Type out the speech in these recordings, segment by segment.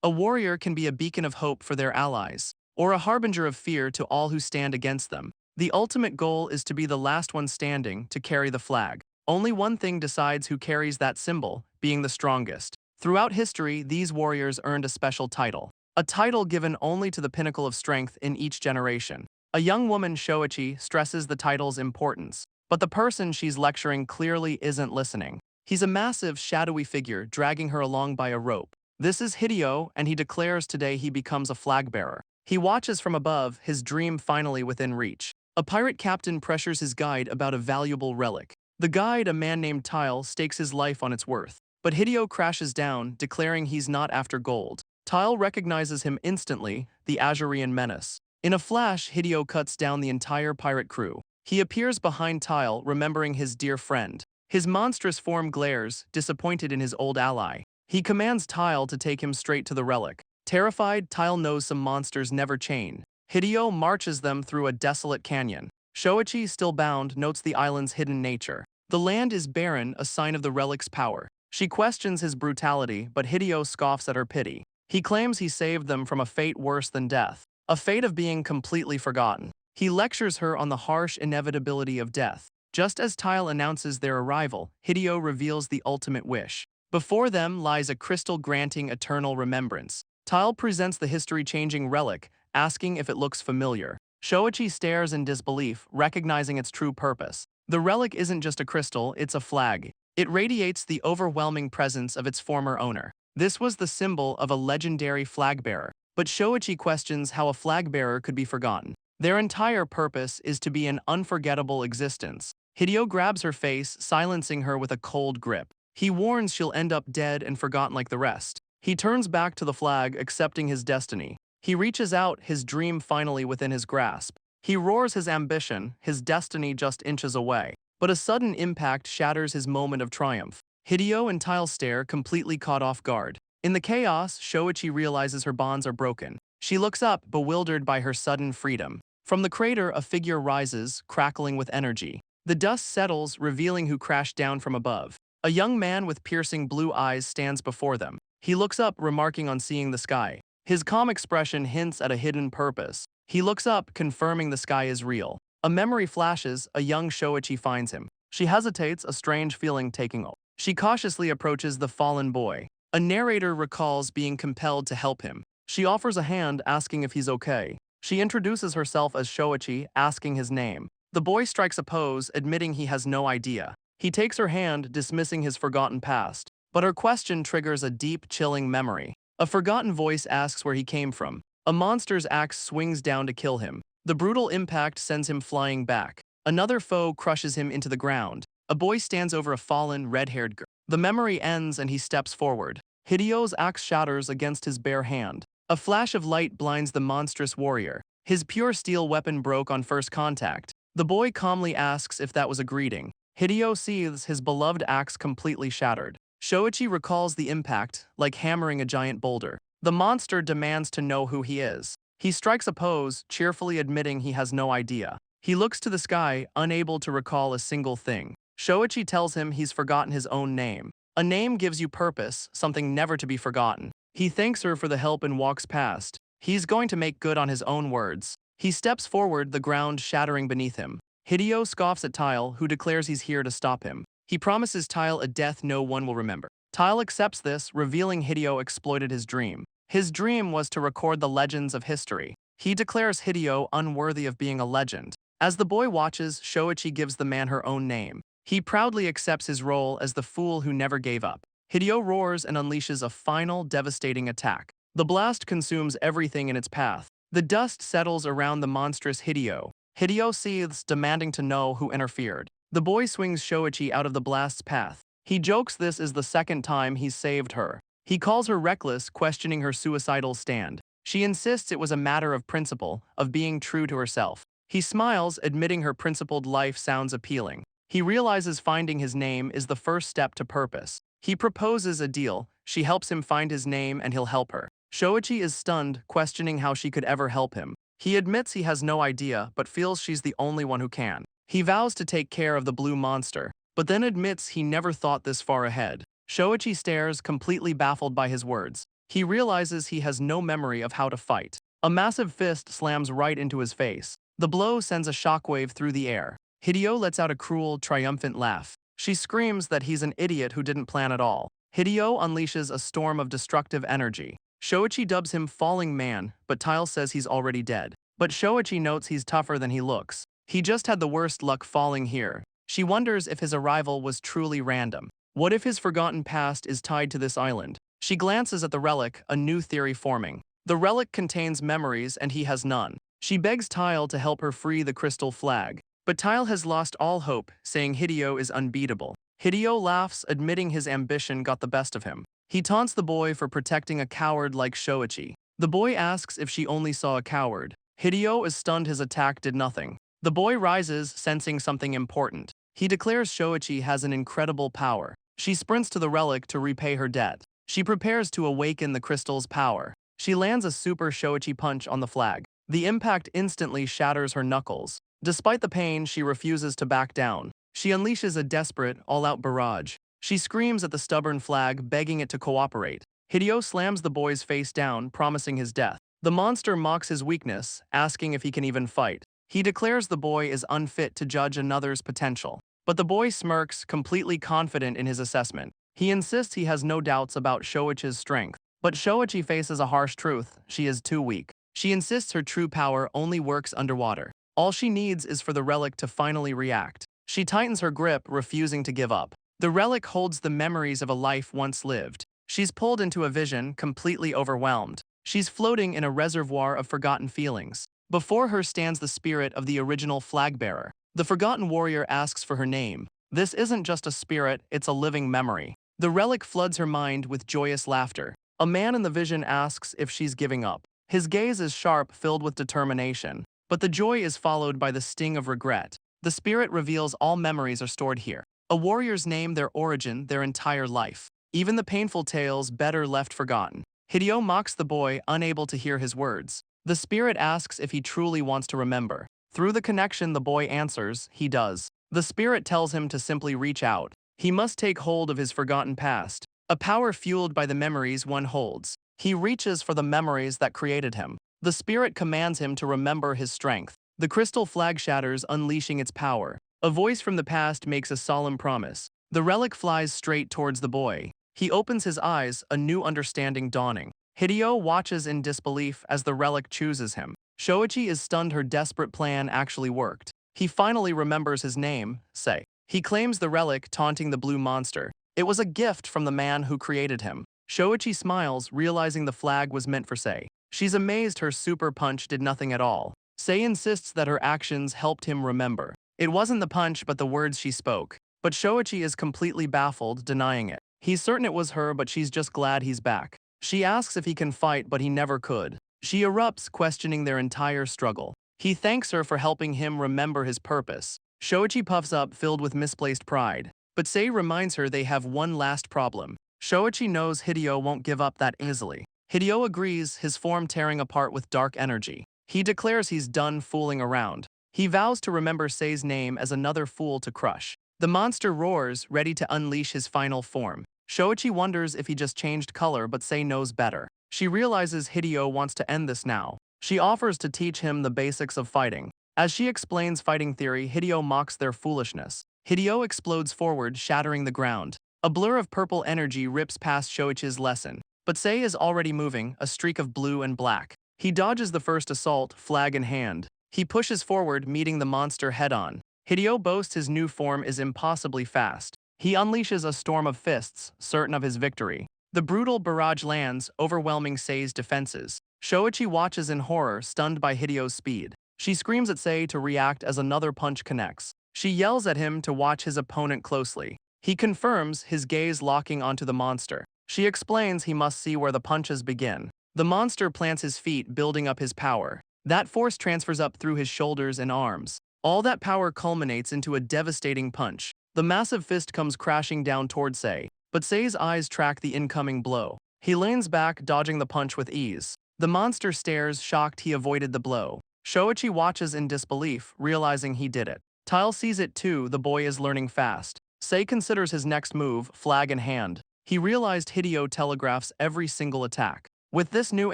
A warrior can be a beacon of hope for their allies, or a harbinger of fear to all who stand against them. The ultimate goal is to be the last one standing to carry the flag. Only one thing decides who carries that symbol, being the strongest. Throughout history, these warriors earned a special title. A title given only to the pinnacle of strength in each generation. A young woman, Shoichi, stresses the title's importance, but the person she's lecturing clearly isn't listening. He's a massive, shadowy figure dragging her along by a rope. This is Hideo, and he declares today he becomes a flag-bearer. He watches from above, his dream finally within reach. A pirate captain pressures his guide about a valuable relic. The guide, a man named Tile, stakes his life on its worth. But Hideo crashes down, declaring he's not after gold. Tile recognizes him instantly, the Azurian menace. In a flash, Hideo cuts down the entire pirate crew. He appears behind Tile, remembering his dear friend. His monstrous form glares, disappointed in his old ally. He commands Tile to take him straight to the relic. Terrified, Tile knows some monsters never chain. Hideo marches them through a desolate canyon. Shoichi, still bound, notes the island's hidden nature. The land is barren, a sign of the relic's power. She questions his brutality, but Hideo scoffs at her pity. He claims he saved them from a fate worse than death, a fate of being completely forgotten. He lectures her on the harsh inevitability of death. Just as Tile announces their arrival, Hideo reveals the ultimate wish. Before them lies a crystal granting eternal remembrance. Tile presents the history-changing relic, asking if it looks familiar. Shoichi stares in disbelief, recognizing its true purpose. The relic isn't just a crystal, it's a flag. It radiates the overwhelming presence of its former owner. This was the symbol of a legendary flag-bearer. But Shoichi questions how a flag-bearer could be forgotten. Their entire purpose is to be an unforgettable existence. Hideo grabs her face, silencing her with a cold grip. He warns she'll end up dead and forgotten like the rest. He turns back to the flag, accepting his destiny. He reaches out, his dream finally within his grasp. He roars his ambition, his destiny just inches away. But a sudden impact shatters his moment of triumph. Hideo and Tile stare, completely caught off guard. In the chaos, Shoichi realizes her bonds are broken. She looks up, bewildered by her sudden freedom. From the crater, a figure rises, crackling with energy. The dust settles, revealing who crashed down from above. A young man with piercing blue eyes stands before them. He looks up, remarking on seeing the sky. His calm expression hints at a hidden purpose. He looks up, confirming the sky is real. A memory flashes, a young Shoichi finds him. She hesitates, a strange feeling taking hold. She cautiously approaches the fallen boy. A narrator recalls being compelled to help him. She offers a hand, asking if he's okay. She introduces herself as Shoichi, asking his name. The boy strikes a pose, admitting he has no idea. He takes her hand, dismissing his forgotten past. But her question triggers a deep, chilling memory. A forgotten voice asks where he came from. A monster's axe swings down to kill him. The brutal impact sends him flying back. Another foe crushes him into the ground. A boy stands over a fallen, red-haired girl. The memory ends and he steps forward. Hideo's axe shatters against his bare hand. A flash of light blinds the monstrous warrior. His pure steel weapon broke on first contact. The boy calmly asks if that was a greeting. Hideo sees his beloved axe completely shattered. Shoichi recalls the impact, like hammering a giant boulder. The monster demands to know who he is. He strikes a pose, cheerfully admitting he has no idea. He looks to the sky, unable to recall a single thing. Shoichi tells him he's forgotten his own name. A name gives you purpose, something never to be forgotten. He thanks her for the help and walks past. He's going to make good on his own words. He steps forward, the ground shattering beneath him. Hideo scoffs at Tile, who declares he's here to stop him. He promises Tile a death no one will remember. Tile accepts this, revealing Hideo exploited his dream. His dream was to record the legends of history. He declares Hideo unworthy of being a legend. As the boy watches, Shoichi gives the man her own name. He proudly accepts his role as the fool who never gave up. Hideo roars and unleashes a final, devastating attack. The blast consumes everything in its path. The dust settles around the monstrous Hideo. Hideo seethes, demanding to know who interfered. The boy swings Shoichi out of the blast's path. He jokes this is the second time he's saved her. He calls her reckless, questioning her suicidal stand. She insists it was a matter of principle, of being true to herself. He smiles, admitting her principled life sounds appealing. He realizes finding his name is the first step to purpose. He proposes a deal. She helps him find his name and he'll help her. Shoichi is stunned, questioning how she could ever help him. He admits he has no idea, but feels she's the only one who can. He vows to take care of the blue monster, but then admits he never thought this far ahead. Shoichi stares, completely baffled by his words. He realizes he has no memory of how to fight. A massive fist slams right into his face. The blow sends a shockwave through the air. Hideo lets out a cruel, triumphant laugh. She screams that he's an idiot who didn't plan at all. Hideo unleashes a storm of destructive energy. Shoichi dubs him Falling Man, but Tile says he's already dead. But Shoichi notes he's tougher than he looks. He just had the worst luck falling here. She wonders if his arrival was truly random. What if his forgotten past is tied to this island? She glances at the relic, a new theory forming. The relic contains memories and he has none. She begs Tile to help her free the crystal flag. But Tile has lost all hope, saying Hideo is unbeatable. Hideo laughs, admitting his ambition got the best of him. He taunts the boy for protecting a coward like Shoichi. The boy asks if she only saw a coward. Hideo is stunned his attack did nothing. The boy rises, sensing something important. He declares Shoichi has an incredible power. She sprints to the relic to repay her debt. She prepares to awaken the crystal's power. She lands a super Shoichi punch on the flag. The impact instantly shatters her knuckles. Despite the pain, she refuses to back down. She unleashes a desperate, all-out barrage. She screams at the stubborn flag, begging it to cooperate. Hideo slams the boy's face down, promising his death. The monster mocks his weakness, asking if he can even fight. He declares the boy is unfit to judge another's potential. But the boy smirks, completely confident in his assessment. He insists he has no doubts about Shoichi's strength. But Shoichi faces a harsh truth: she is too weak. She insists her true power only works underwater. All she needs is for the relic to finally react. She tightens her grip, refusing to give up. The relic holds the memories of a life once lived. She's pulled into a vision, completely overwhelmed. She's floating in a reservoir of forgotten feelings. Before her stands the spirit of the original Flagbearer. The forgotten warrior asks for her name. This isn't just a spirit, it's a living memory. The relic floods her mind with joyous laughter. A man in the vision asks if she's giving up. His gaze is sharp, filled with determination. But the joy is followed by the sting of regret. The spirit reveals all memories are stored here. A warrior's name, their origin, their entire life. Even the painful tales better left forgotten. Hideo mocks the boy, unable to hear his words. The spirit asks if he truly wants to remember. Through the connection, the boy answers, he does. The spirit tells him to simply reach out. He must take hold of his forgotten past. A power fueled by the memories one holds. He reaches for the memories that created him. The spirit commands him to remember his strength. The crystal flag shatters, unleashing its power. A voice from the past makes a solemn promise. The relic flies straight towards the boy. He opens his eyes, a new understanding dawning. Hideo watches in disbelief as the relic chooses him. Shoichi is stunned her desperate plan actually worked. He finally remembers his name, Sei. He claims the relic, taunting the blue monster. It was a gift from the man who created him. Shoichi smiles, realizing the flag was meant for Sei. She's amazed her super punch did nothing at all. Sei insists that her actions helped him remember. It wasn't the punch but the words she spoke. But Shoichi is completely baffled, denying it. He's certain it was her, but she's just glad he's back. She asks if he can fight, but he never could. She erupts, questioning their entire struggle. He thanks her for helping him remember his purpose. Shoichi puffs up, filled with misplaced pride. But Sei reminds her they have one last problem. Shoichi knows Hideo won't give up that easily. Hideo agrees, his form tearing apart with dark energy. He declares he's done fooling around. He vows to remember Sei's name as another fool to crush. The monster roars, ready to unleash his final form. Shoichi wonders if he just changed color, but Sei knows better. She realizes Hideo wants to end this now. She offers to teach him the basics of fighting. As she explains fighting theory, Hideo mocks their foolishness. Hideo explodes forward, shattering the ground. A blur of purple energy rips past Shoichi's lesson. But Sei is already moving, a streak of blue and black. He dodges the first assault, flag in hand. He pushes forward, meeting the monster head-on. Hideo boasts his new form is impossibly fast. He unleashes a storm of fists, certain of his victory. The brutal barrage lands, overwhelming Sei's defenses. Shoichi watches in horror, stunned by Hideo's speed. She screams at Sei to react as another punch connects. She yells at him to watch his opponent closely. He confirms, his gaze locking onto the monster. She explains he must see where the punches begin. The monster plants his feet, building up his power. That force transfers up through his shoulders and arms. All that power culminates into a devastating punch. The massive fist comes crashing down towards Sei, but Sei's eyes track the incoming blow. He leans back, dodging the punch with ease. The monster stares, shocked he avoided the blow. Shoichi watches in disbelief, realizing he did it. Tile sees it too, the boy is learning fast. Sei considers his next move, flag in hand. He realized Hideo telegraphs every single attack. With this new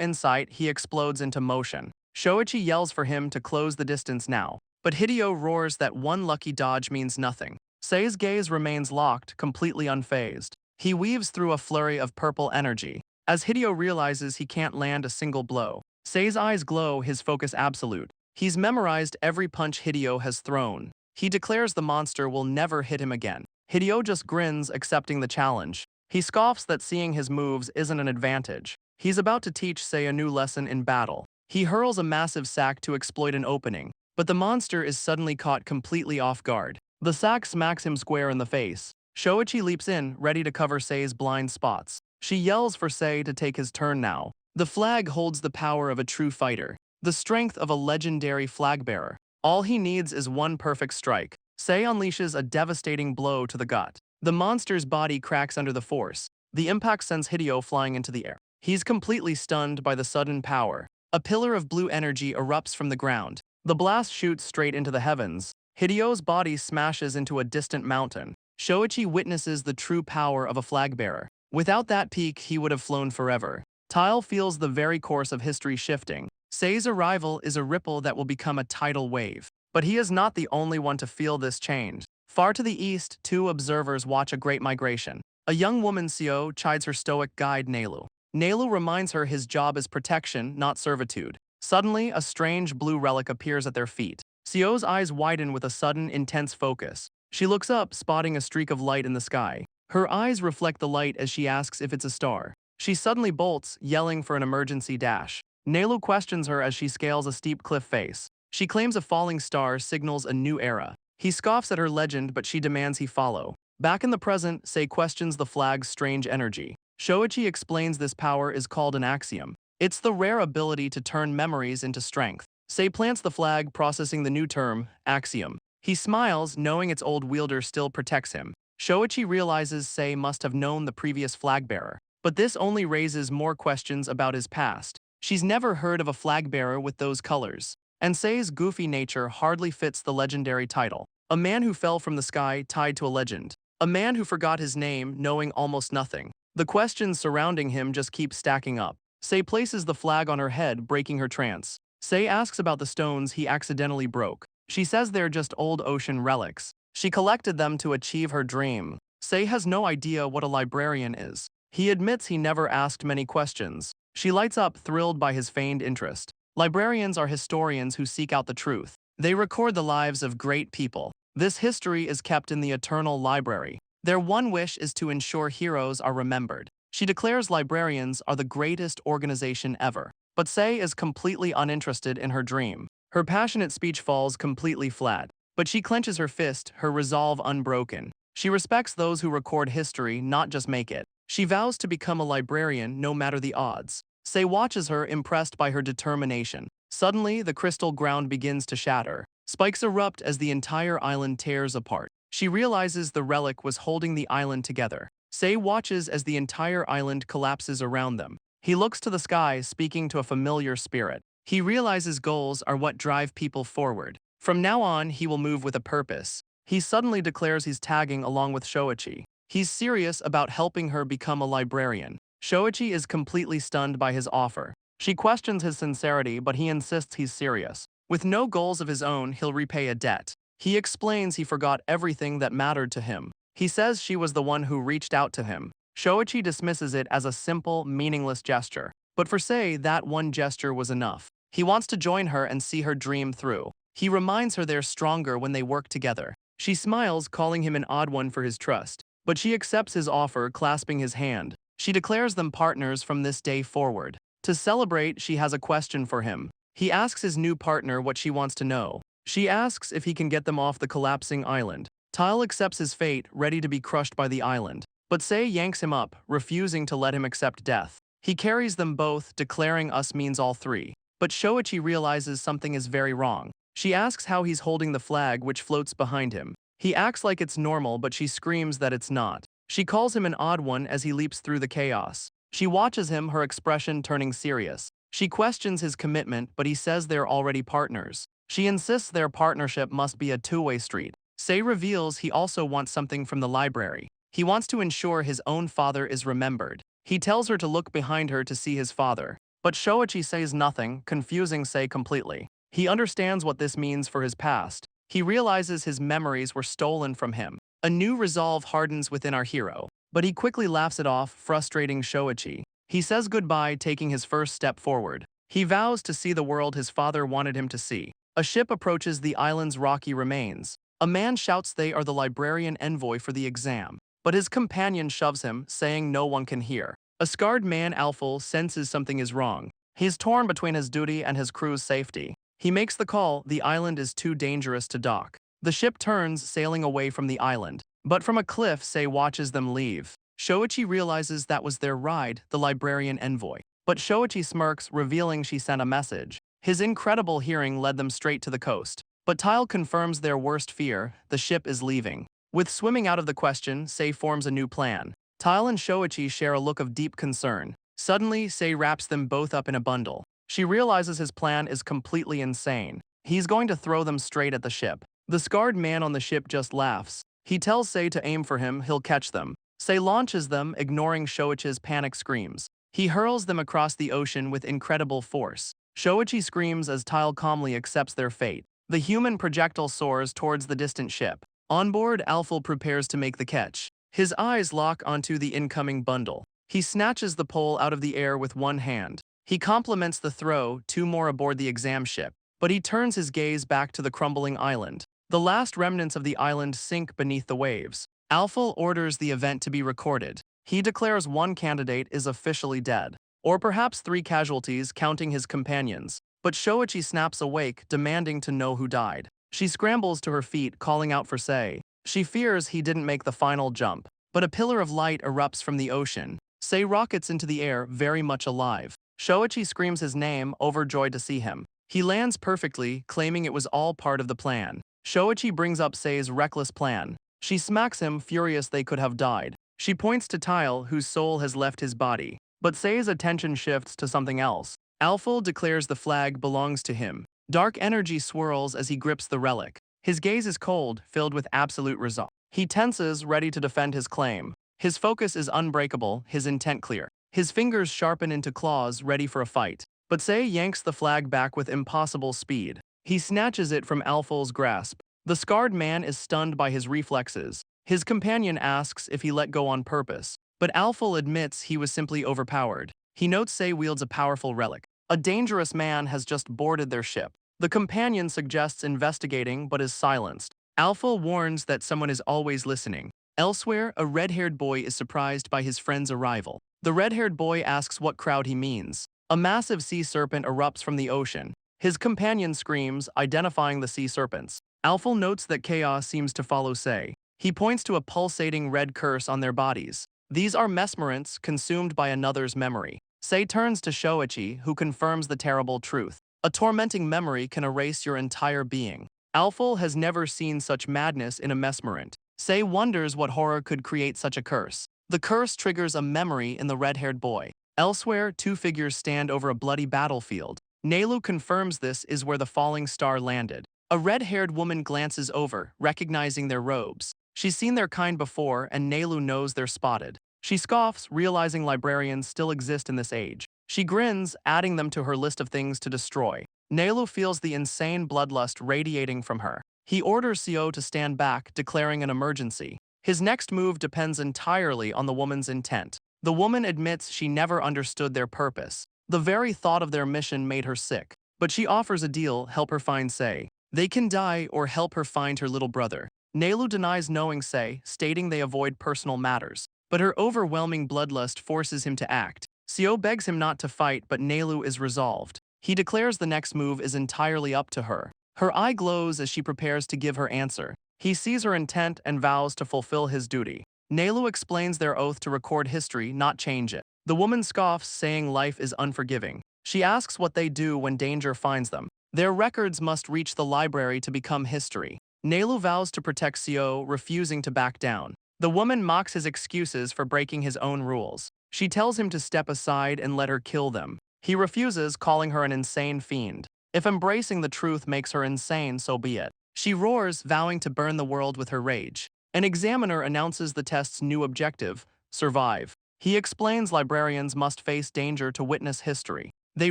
insight, he explodes into motion. Shoichi yells for him to close the distance now, but Hideo roars that one lucky dodge means nothing. Sei's gaze remains locked, completely unfazed. He weaves through a flurry of purple energy. As Hideo realizes he can't land a single blow, Sei's eyes glow, his focus absolute. He's memorized every punch Hideo has thrown. He declares the monster will never hit him again. Hideo just grins, accepting the challenge. He scoffs that seeing his moves isn't an advantage. He's about to teach Sei a new lesson in battle. He hurls a massive sack to exploit an opening, but the monster is suddenly caught completely off guard. The sack smacks him square in the face. Shoichi leaps in, ready to cover Sei's blind spots. She yells for Sei to take his turn now. The flag holds the power of a true fighter, the strength of a legendary flagbearer. All he needs is one perfect strike. Sei unleashes a devastating blow to the gut. The monster's body cracks under the force. The impact sends Hideo flying into the air. He's completely stunned by the sudden power. A pillar of blue energy erupts from the ground. The blast shoots straight into the heavens. Hideo's body smashes into a distant mountain. Shoichi witnesses the true power of a flagbearer. Without that peak, he would have flown forever. Tile feels the very course of history shifting. Sei's arrival is a ripple that will become a tidal wave. But he is not the only one to feel this change. Far to the east, two observers watch a great migration. A young woman, Seo, chides her stoic guide, Nelu. Nelu reminds her his job is protection, not servitude. Suddenly, a strange blue relic appears at their feet. Seo's eyes widen with a sudden, intense focus. She looks up, spotting a streak of light in the sky. Her eyes reflect the light as she asks if it's a star. She suddenly bolts, yelling for an emergency dash. Nelu questions her as she scales a steep cliff face. She claims a falling star signals a new era. He scoffs at her legend, but she demands he follow. Back in the present, Sei questions the flag's strange energy. Shoichi explains this power is called an axiom. It's the rare ability to turn memories into strength. Sei plants the flag, processing the new term, axiom. He smiles, knowing its old wielder still protects him. Shoichi realizes Sei must have known the previous flagbearer, but this only raises more questions about his past. She's never heard of a flagbearer with those colors. And Sei's goofy nature hardly fits the legendary title. A man who fell from the sky tied to a legend. A man who forgot his name, knowing almost nothing. The questions surrounding him just keep stacking up. Sei places the flag on her head, breaking her trance. Sei asks about the stones he accidentally broke. She says they're just old ocean relics. She collected them to achieve her dream. Sei has no idea what a librarian is. He admits he never asked many questions. She lights up, thrilled by his feigned interest. Librarians are historians who seek out the truth. They record the lives of great people. This history is kept in the eternal library. Their one wish is to ensure heroes are remembered. She declares librarians are the greatest organization ever. But Sei is completely uninterested in her dream. Her passionate speech falls completely flat. But she clenches her fist, her resolve unbroken. She respects those who record history, not just make it. She vows to become a librarian no matter the odds. Sei watches her, impressed by her determination. Suddenly, the crystal ground begins to shatter. Spikes erupt as the entire island tears apart. She realizes the relic was holding the island together. Sei watches as the entire island collapses around them. He looks to the sky, speaking to a familiar spirit. He realizes goals are what drive people forward. From now on, he will move with a purpose. He suddenly declares he's tagging along with Shoichi. He's serious about helping her become a librarian. Shoichi is completely stunned by his offer. She questions his sincerity, but he insists he's serious. With no goals of his own, he'll repay a debt. He explains he forgot everything that mattered to him. He says she was the one who reached out to him. Shoichi dismisses it as a simple, meaningless gesture. But for Sei, that one gesture was enough. He wants to join her and see her dream through. He reminds her they're stronger when they work together. She smiles, calling him an odd one for his trust. But she accepts his offer, clasping his hand. She declares them partners from this day forward. To celebrate, she has a question for him. He asks his new partner what she wants to know. She asks if he can get them off the collapsing island. Tile accepts his fate, ready to be crushed by the island. But Sei yanks him up, refusing to let him accept death. He carries them both, declaring us means all three. But Shoichi realizes something is very wrong. She asks how he's holding the flag, which floats behind him. He acts like it's normal, but she screams that it's not. She calls him an odd one as he leaps through the chaos. She watches him, her expression turning serious. She questions his commitment, but he says they're already partners. She insists their partnership must be a two-way street. Sei reveals he also wants something from the library. He wants to ensure his own father is remembered. He tells her to look behind her to see his father. But Shoichi says nothing, confusing Sei completely. He understands what this means for his past. He realizes his memories were stolen from him. A new resolve hardens within our hero, but he quickly laughs it off, frustrating Shoichi. He says goodbye, taking his first step forward. He vows to see the world his father wanted him to see. A ship approaches the island's rocky remains. A man shouts they are the librarian envoy for the exam, but his companion shoves him, saying no one can hear. A scarred man, Alfil, senses something is wrong. He is torn between his duty and his crew's safety. He makes the call, the island is too dangerous to dock. The ship turns, sailing away from the island. But from a cliff, Sei watches them leave. Shoichi realizes that was their ride, the librarian envoy. But Shoichi smirks, revealing she sent a message. His incredible hearing led them straight to the coast. But Tile confirms their worst fear, the ship is leaving. With swimming out of the question, Sei forms a new plan. Tile and Shoichi share a look of deep concern. Suddenly, Sei wraps them both up in a bundle. She realizes his plan is completely insane. He's going to throw them straight at the ship. The scarred man on the ship just laughs. He tells Sei to aim for him, he'll catch them. Sei launches them, ignoring Shoichi's panic screams. He hurls them across the ocean with incredible force. Shoichi screams as Tile calmly accepts their fate. The human projectile soars towards the distant ship. On board, Alfil prepares to make the catch. His eyes lock onto the incoming bundle. He snatches the pole out of the air with one hand. He complements the throw, two more aboard the exam ship. But he turns his gaze back to the crumbling island. The last remnants of the island sink beneath the waves. Alfil orders the event to be recorded. He declares one candidate is officially dead. Or perhaps 3 casualties, counting his companions. But Shoichi snaps awake, demanding to know who died. She scrambles to her feet, calling out for Sei. She fears he didn't make the final jump. But a pillar of light erupts from the ocean. Sei rockets into the air, very much alive. Shoichi screams his name, overjoyed to see him. He lands perfectly, claiming it was all part of the plan. Shoichi brings up Sei's reckless plan. She smacks him, furious they could have died. She points to Tile, whose soul has left his body. But Sei's attention shifts to something else. Alfil declares the flag belongs to him. Dark energy swirls as he grips the relic. His gaze is cold, filled with absolute resolve. He tenses, ready to defend his claim. His focus is unbreakable, his intent clear. His fingers sharpen into claws, ready for a fight. But Sei yanks the flag back with impossible speed. He snatches it from Alfil's grasp. The scarred man is stunned by his reflexes. His companion asks if he let go on purpose. But Alfil admits he was simply overpowered. He notes Sei wields a powerful relic. A dangerous man has just boarded their ship. The companion suggests investigating but is silenced. Alfil warns that someone is always listening. Elsewhere, a red-haired boy is surprised by his friend's arrival. The red-haired boy asks what crowd he means. A massive sea serpent erupts from the ocean. His companion screams, identifying the sea serpents. Alfil notes that chaos seems to follow Sei. He points to a pulsating red curse on their bodies. These are mesmerants consumed by another's memory. Sei turns to Shoichi, who confirms the terrible truth. A tormenting memory can erase your entire being. Alfil has never seen such madness in a mesmerant. Sei wonders what horror could create such a curse. The curse triggers a memory in the red-haired boy. Elsewhere, 2 figures stand over a bloody battlefield. Nelu confirms this is where the falling star landed. A red-haired woman glances over, recognizing their robes. She's seen their kind before, and Nelu knows they're spotted. She scoffs, realizing librarians still exist in this age. She grins, adding them to her list of things to destroy. Nelu feels the insane bloodlust radiating from her. He orders Seo to stand back, declaring an emergency. His next move depends entirely on the woman's intent. The woman admits she never understood their purpose. The very thought of their mission made her sick. But she offers a deal, help her find Sei. They can die or help her find her little brother. Nelu denies knowing Sei, stating they avoid personal matters. But her overwhelming bloodlust forces him to act. Seo begs him not to fight, but Nelu is resolved. He declares the next move is entirely up to her. Her eye glows as she prepares to give her answer. He sees her intent and vows to fulfill his duty. Nelu explains their oath to record history, not change it. The woman scoffs, saying life is unforgiving. She asks what they do when danger finds them. Their records must reach the library to become history. Nelu vows to protect Seo, refusing to back down. The woman mocks his excuses for breaking his own rules. She tells him to step aside and let her kill them. He refuses, calling her an insane fiend. If embracing the truth makes her insane, so be it. She roars, vowing to burn the world with her rage. An examiner announces the test's new objective: survive. He explains librarians must face danger to witness history. They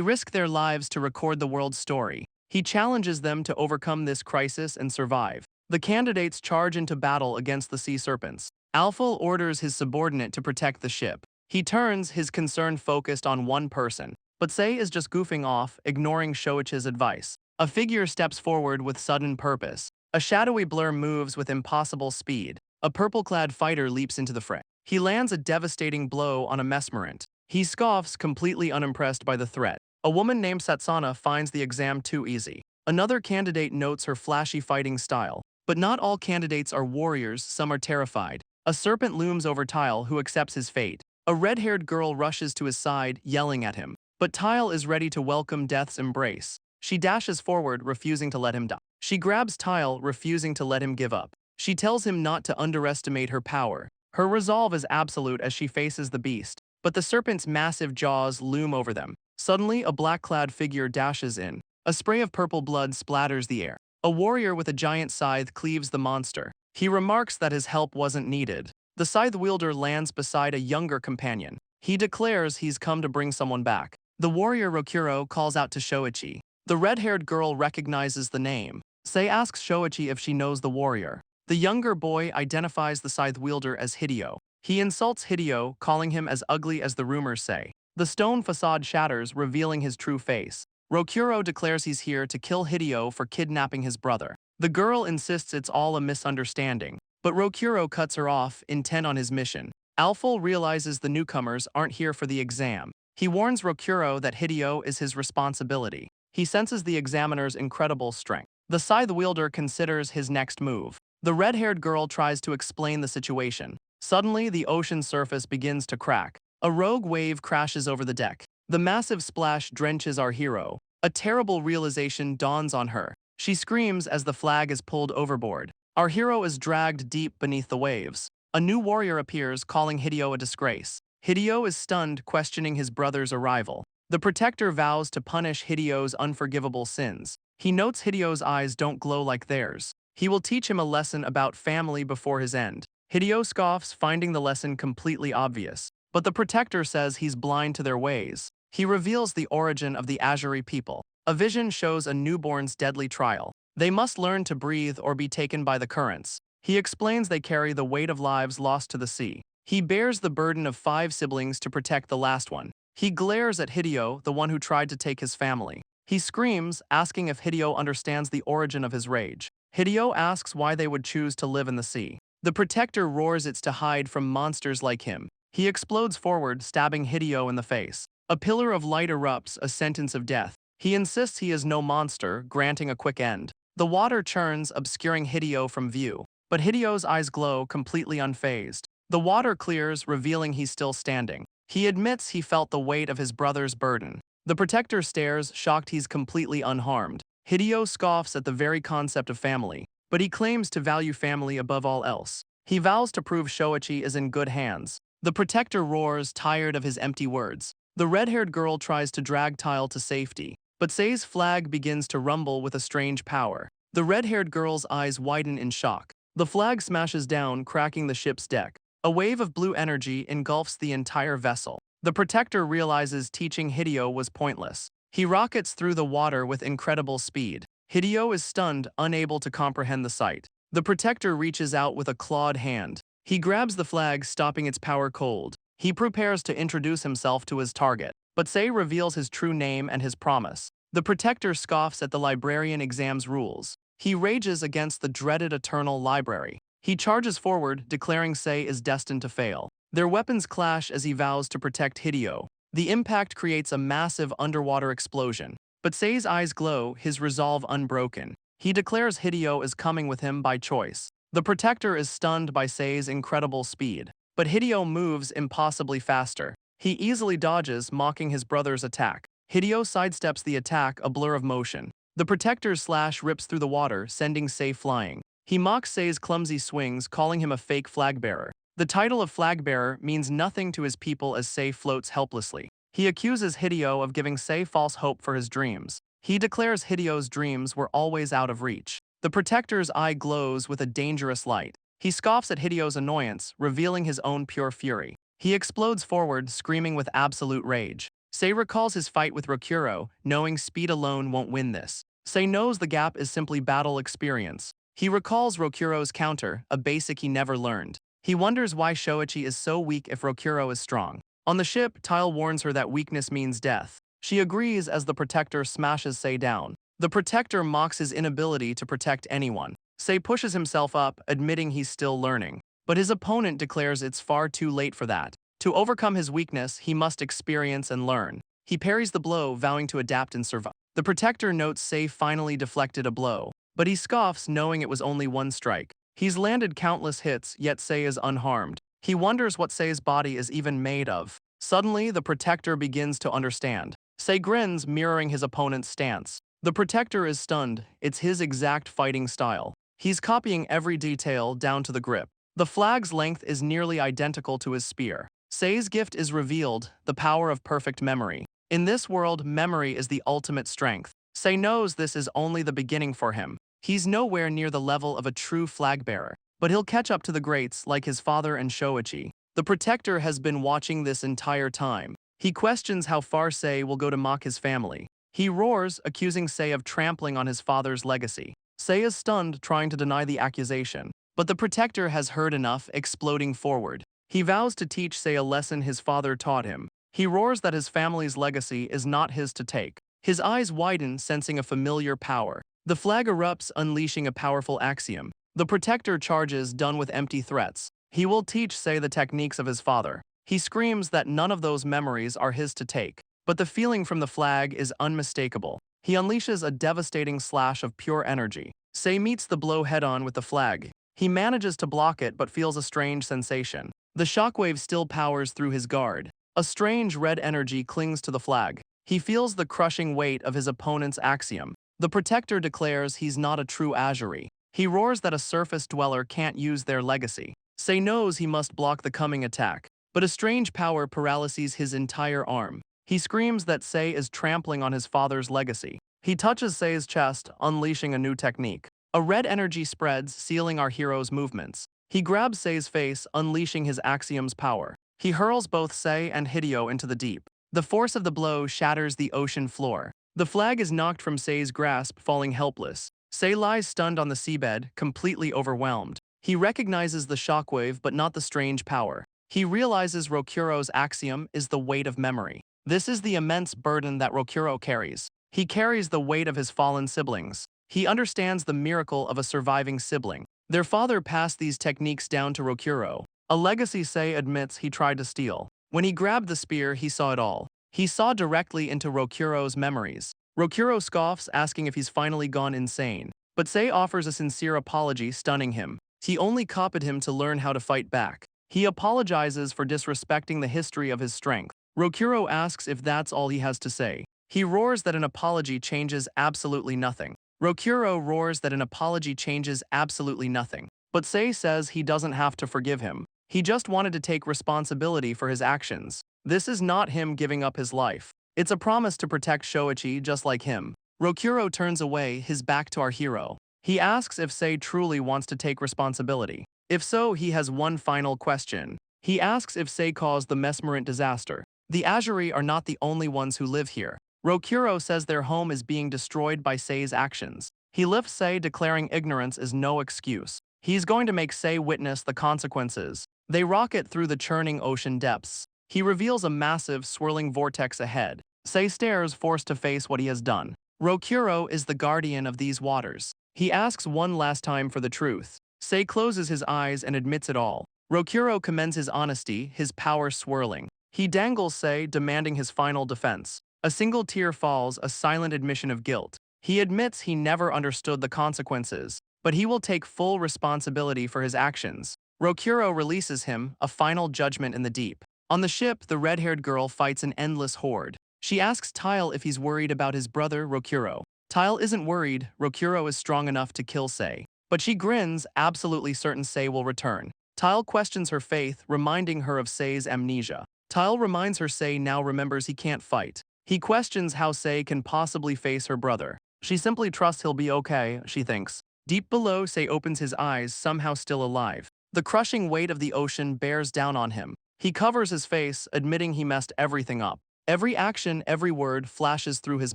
risk their lives to record the world's story. He challenges them to overcome this crisis and survive. The candidates charge into battle against the sea serpents. Alfil orders his subordinate to protect the ship. He turns his concern focused on one person, but Sei is just goofing off, ignoring Shoichi's advice. A figure steps forward with sudden purpose. A shadowy blur moves with impossible speed. A purple-clad fighter leaps into the fray. He lands a devastating blow on a mesmerant. He scoffs, completely unimpressed by the threat. A woman named Satsana finds the exam too easy. Another candidate notes her flashy fighting style. But not all candidates are warriors, some are terrified. A serpent looms over Tile, who accepts his fate. A red-haired girl rushes to his side, yelling at him. But Tile is ready to welcome death's embrace. She dashes forward, refusing to let him die. She grabs Tile, refusing to let him give up. She tells him not to underestimate her power. Her resolve is absolute as she faces the beast, but the serpent's massive jaws loom over them. Suddenly, a black-clad figure dashes in. A spray of purple blood splatters the air. A warrior with a giant scythe cleaves the monster. He remarks that his help wasn't needed. The scythe wielder lands beside a younger companion. He declares he's come to bring someone back. The warrior Rokuro calls out to Shoichi. The red-haired girl recognizes the name. Sei asks Shoichi if she knows the warrior. The younger boy identifies the scythe wielder as Hideo. He insults Hideo, calling him as ugly as the rumors say. The stone facade shatters, revealing his true face. Rokuro declares he's here to kill Hideo for kidnapping his brother. The girl insists it's all a misunderstanding, but Rokuro cuts her off, intent on his mission. Alfil realizes the newcomers aren't here for the exam. He warns Rokuro that Hideo is his responsibility. He senses the examiner's incredible strength. The scythe wielder considers his next move. The red-haired girl tries to explain the situation. Suddenly, the ocean surface begins to crack. A rogue wave crashes over the deck. The massive splash drenches our hero. A terrible realization dawns on her. She screams as the flag is pulled overboard. Our hero is dragged deep beneath the waves. A new warrior appears, calling Hideo a disgrace. Hideo is stunned, questioning his brother's arrival. The protector vows to punish Hideo's unforgivable sins. He notes Hideo's eyes don't glow like theirs. He will teach him a lesson about family before his end. Hideo scoffs, finding the lesson completely obvious. But the protector says he's blind to their ways. He reveals the origin of the Azuri people. A vision shows a newborn's deadly trial. They must learn to breathe or be taken by the currents. He explains they carry the weight of lives lost to the sea. He bears the burden of 5 siblings to protect the last one. He glares at Hideo, the one who tried to take his family. He screams, asking if Hideo understands the origin of his rage. Hideo asks why they would choose to live in the sea. The protector roars it's to hide from monsters like him. He explodes forward, stabbing Hideo in the face. A pillar of light erupts, a sentence of death. He insists he is no monster, granting a quick end. The water churns, obscuring Hideo from view. But Hideo's eyes glow, completely unfazed. The water clears, revealing he's still standing. He admits he felt the weight of his brother's burden. The protector stares, shocked he's completely unharmed. Hideo scoffs at the very concept of family, but he claims to value family above all else. He vows to prove Shoichi is in good hands. The protector roars, tired of his empty words. The red-haired girl tries to drag Tile to safety, but Sei's flag begins to rumble with a strange power. The red-haired girl's eyes widen in shock. The flag smashes down, cracking the ship's deck. A wave of blue energy engulfs the entire vessel. The protector realizes teaching Hideo was pointless. He rockets through the water with incredible speed. Hideo is stunned, unable to comprehend the sight. The protector reaches out with a clawed hand. He grabs the flag, stopping its power cold. He prepares to introduce himself to his target, but Sei reveals his true name and his promise. The protector scoffs at the librarian exam's rules. He rages against the dreaded eternal library. He charges forward, declaring Sei is destined to fail. Their weapons clash as he vows to protect Hideo. The impact creates a massive underwater explosion. But Sei's eyes glow, his resolve unbroken. He declares Hideo is coming with him by choice. The protector is stunned by Sei's incredible speed. But Hideo moves impossibly faster. He easily dodges, mocking his brother's attack. Hideo sidesteps the attack, a blur of motion. The protector's slash rips through the water, sending Sei flying. He mocks Sei's clumsy swings, calling him a fake flagbearer. The title of Flagbearer means nothing to his people as Sei floats helplessly. He accuses Hideo of giving Sei false hope for his dreams. He declares Hideo's dreams were always out of reach. The protector's eye glows with a dangerous light. He scoffs at Hideo's annoyance, revealing his own pure fury. He explodes forward, screaming with absolute rage. Sei recalls his fight with Rokuro, knowing speed alone won't win this. Sei knows the gap is simply battle experience. He recalls Rokuro's counter, a basic he never learned. He wonders why Shoichi is so weak if Rokuro is strong. On the ship, Tile warns her that weakness means death. She agrees as the Protector smashes Sei down. The Protector mocks his inability to protect anyone. Sei pushes himself up, admitting he's still learning. But his opponent declares it's far too late for that. To overcome his weakness, he must experience and learn. He parries the blow, vowing to adapt and survive. The Protector notes Sei finally deflected a blow, but he scoffs, knowing it was only one strike. He's landed countless hits, yet Sei is unharmed. He wonders what Sei's body is even made of. Suddenly, the Protector begins to understand. Sei grins, mirroring his opponent's stance. The Protector is stunned. It's his exact fighting style. He's copying every detail down to the grip. The flag's length is nearly identical to his spear. Sei's gift is revealed, the power of perfect memory. In this world, memory is the ultimate strength. Sei knows this is only the beginning for him. He's nowhere near the level of a true flagbearer, but he'll catch up to the greats like his father and Shoichi. The Protector has been watching this entire time. He questions how far Sei will go to mock his family. He roars, accusing Sei of trampling on his father's legacy. Sei is stunned, trying to deny the accusation. But the Protector has heard enough, exploding forward. He vows to teach Sei a lesson his father taught him. He roars that his family's legacy is not his to take. His eyes widen, sensing a familiar power. The flag erupts, unleashing a powerful axiom. The Protector charges, done with empty threats. He will teach Sei the techniques of his father. He screams that none of those memories are his to take. But the feeling from the flag is unmistakable. He unleashes a devastating slash of pure energy. Sei meets the blow head-on with the flag. He manages to block it but feels a strange sensation. The shockwave still powers through his guard. A strange red energy clings to the flag. He feels the crushing weight of his opponent's axiom. The Protector declares he's not a true Azuri. He roars that a surface dweller can't use their legacy. Sei knows he must block the coming attack, but a strange power paralyses his entire arm. He screams that Sei is trampling on his father's legacy. He touches Sei's chest, unleashing a new technique. A red energy spreads, sealing our hero's movements. He grabs Sei's face, unleashing his axiom's power. He hurls both Sei and Hideo into the deep. The force of the blow shatters the ocean floor. The flag is knocked from Sei's grasp, falling helpless. Sei lies stunned on the seabed, completely overwhelmed. He recognizes the shockwave but not the strange power. He realizes Rokuro's axiom is the weight of memory. This is the immense burden that Rokuro carries. He carries the weight of his fallen siblings. He understands the miracle of a surviving sibling. Their father passed these techniques down to Rokuro, a legacy Sei admits he tried to steal. When he grabbed the spear, he saw it all. He saw directly into Rokuro's memories. Rokuro scoffs, asking if he's finally gone insane. But Sei offers a sincere apology, stunning him. He only copied him to learn how to fight back. He apologizes for disrespecting the history of his strength. Rokuro asks if that's all he has to say. He roars that an apology changes absolutely nothing. Rokuro roars that an apology changes absolutely nothing. But Sei says he doesn't have to forgive him. He just wanted to take responsibility for his actions. This is not him giving up his life. It's a promise to protect Shoichi just like him. Rokuro turns away, his back to our hero. He asks if Sei truly wants to take responsibility. If so, he has one final question. He asks if Sei caused the Mesmerant disaster. The Azuri are not the only ones who live here. Rokuro says their home is being destroyed by Sei's actions. He lifts Sei, declaring ignorance is no excuse. He's going to make Sei witness the consequences. They rocket through the churning ocean depths. He reveals a massive, swirling vortex ahead. Sei stares, forced to face what he has done. Rokuro is the guardian of these waters. He asks one last time for the truth. Sei closes his eyes and admits it all. Rokuro commends his honesty, his power swirling. He dangles Sei, demanding his final defense. A single tear falls, a silent admission of guilt. He admits he never understood the consequences, but he will take full responsibility for his actions. Rokuro releases him, a final judgment in the deep. On the ship, the red-haired girl fights an endless horde. She asks Tile if he's worried about his brother, Rokuro. Tile isn't worried. Rokuro is strong enough to kill Sei. But she grins, absolutely certain Sei will return. Tile questions her faith, reminding her of Sei's amnesia. Tile reminds her Sei now remembers he can't fight. He questions how Sei can possibly face her brother. She simply trusts he'll be okay, she thinks. Deep below, Sei opens his eyes, somehow still alive. The crushing weight of the ocean bears down on him. He covers his face, admitting he messed everything up. Every action, every word flashes through his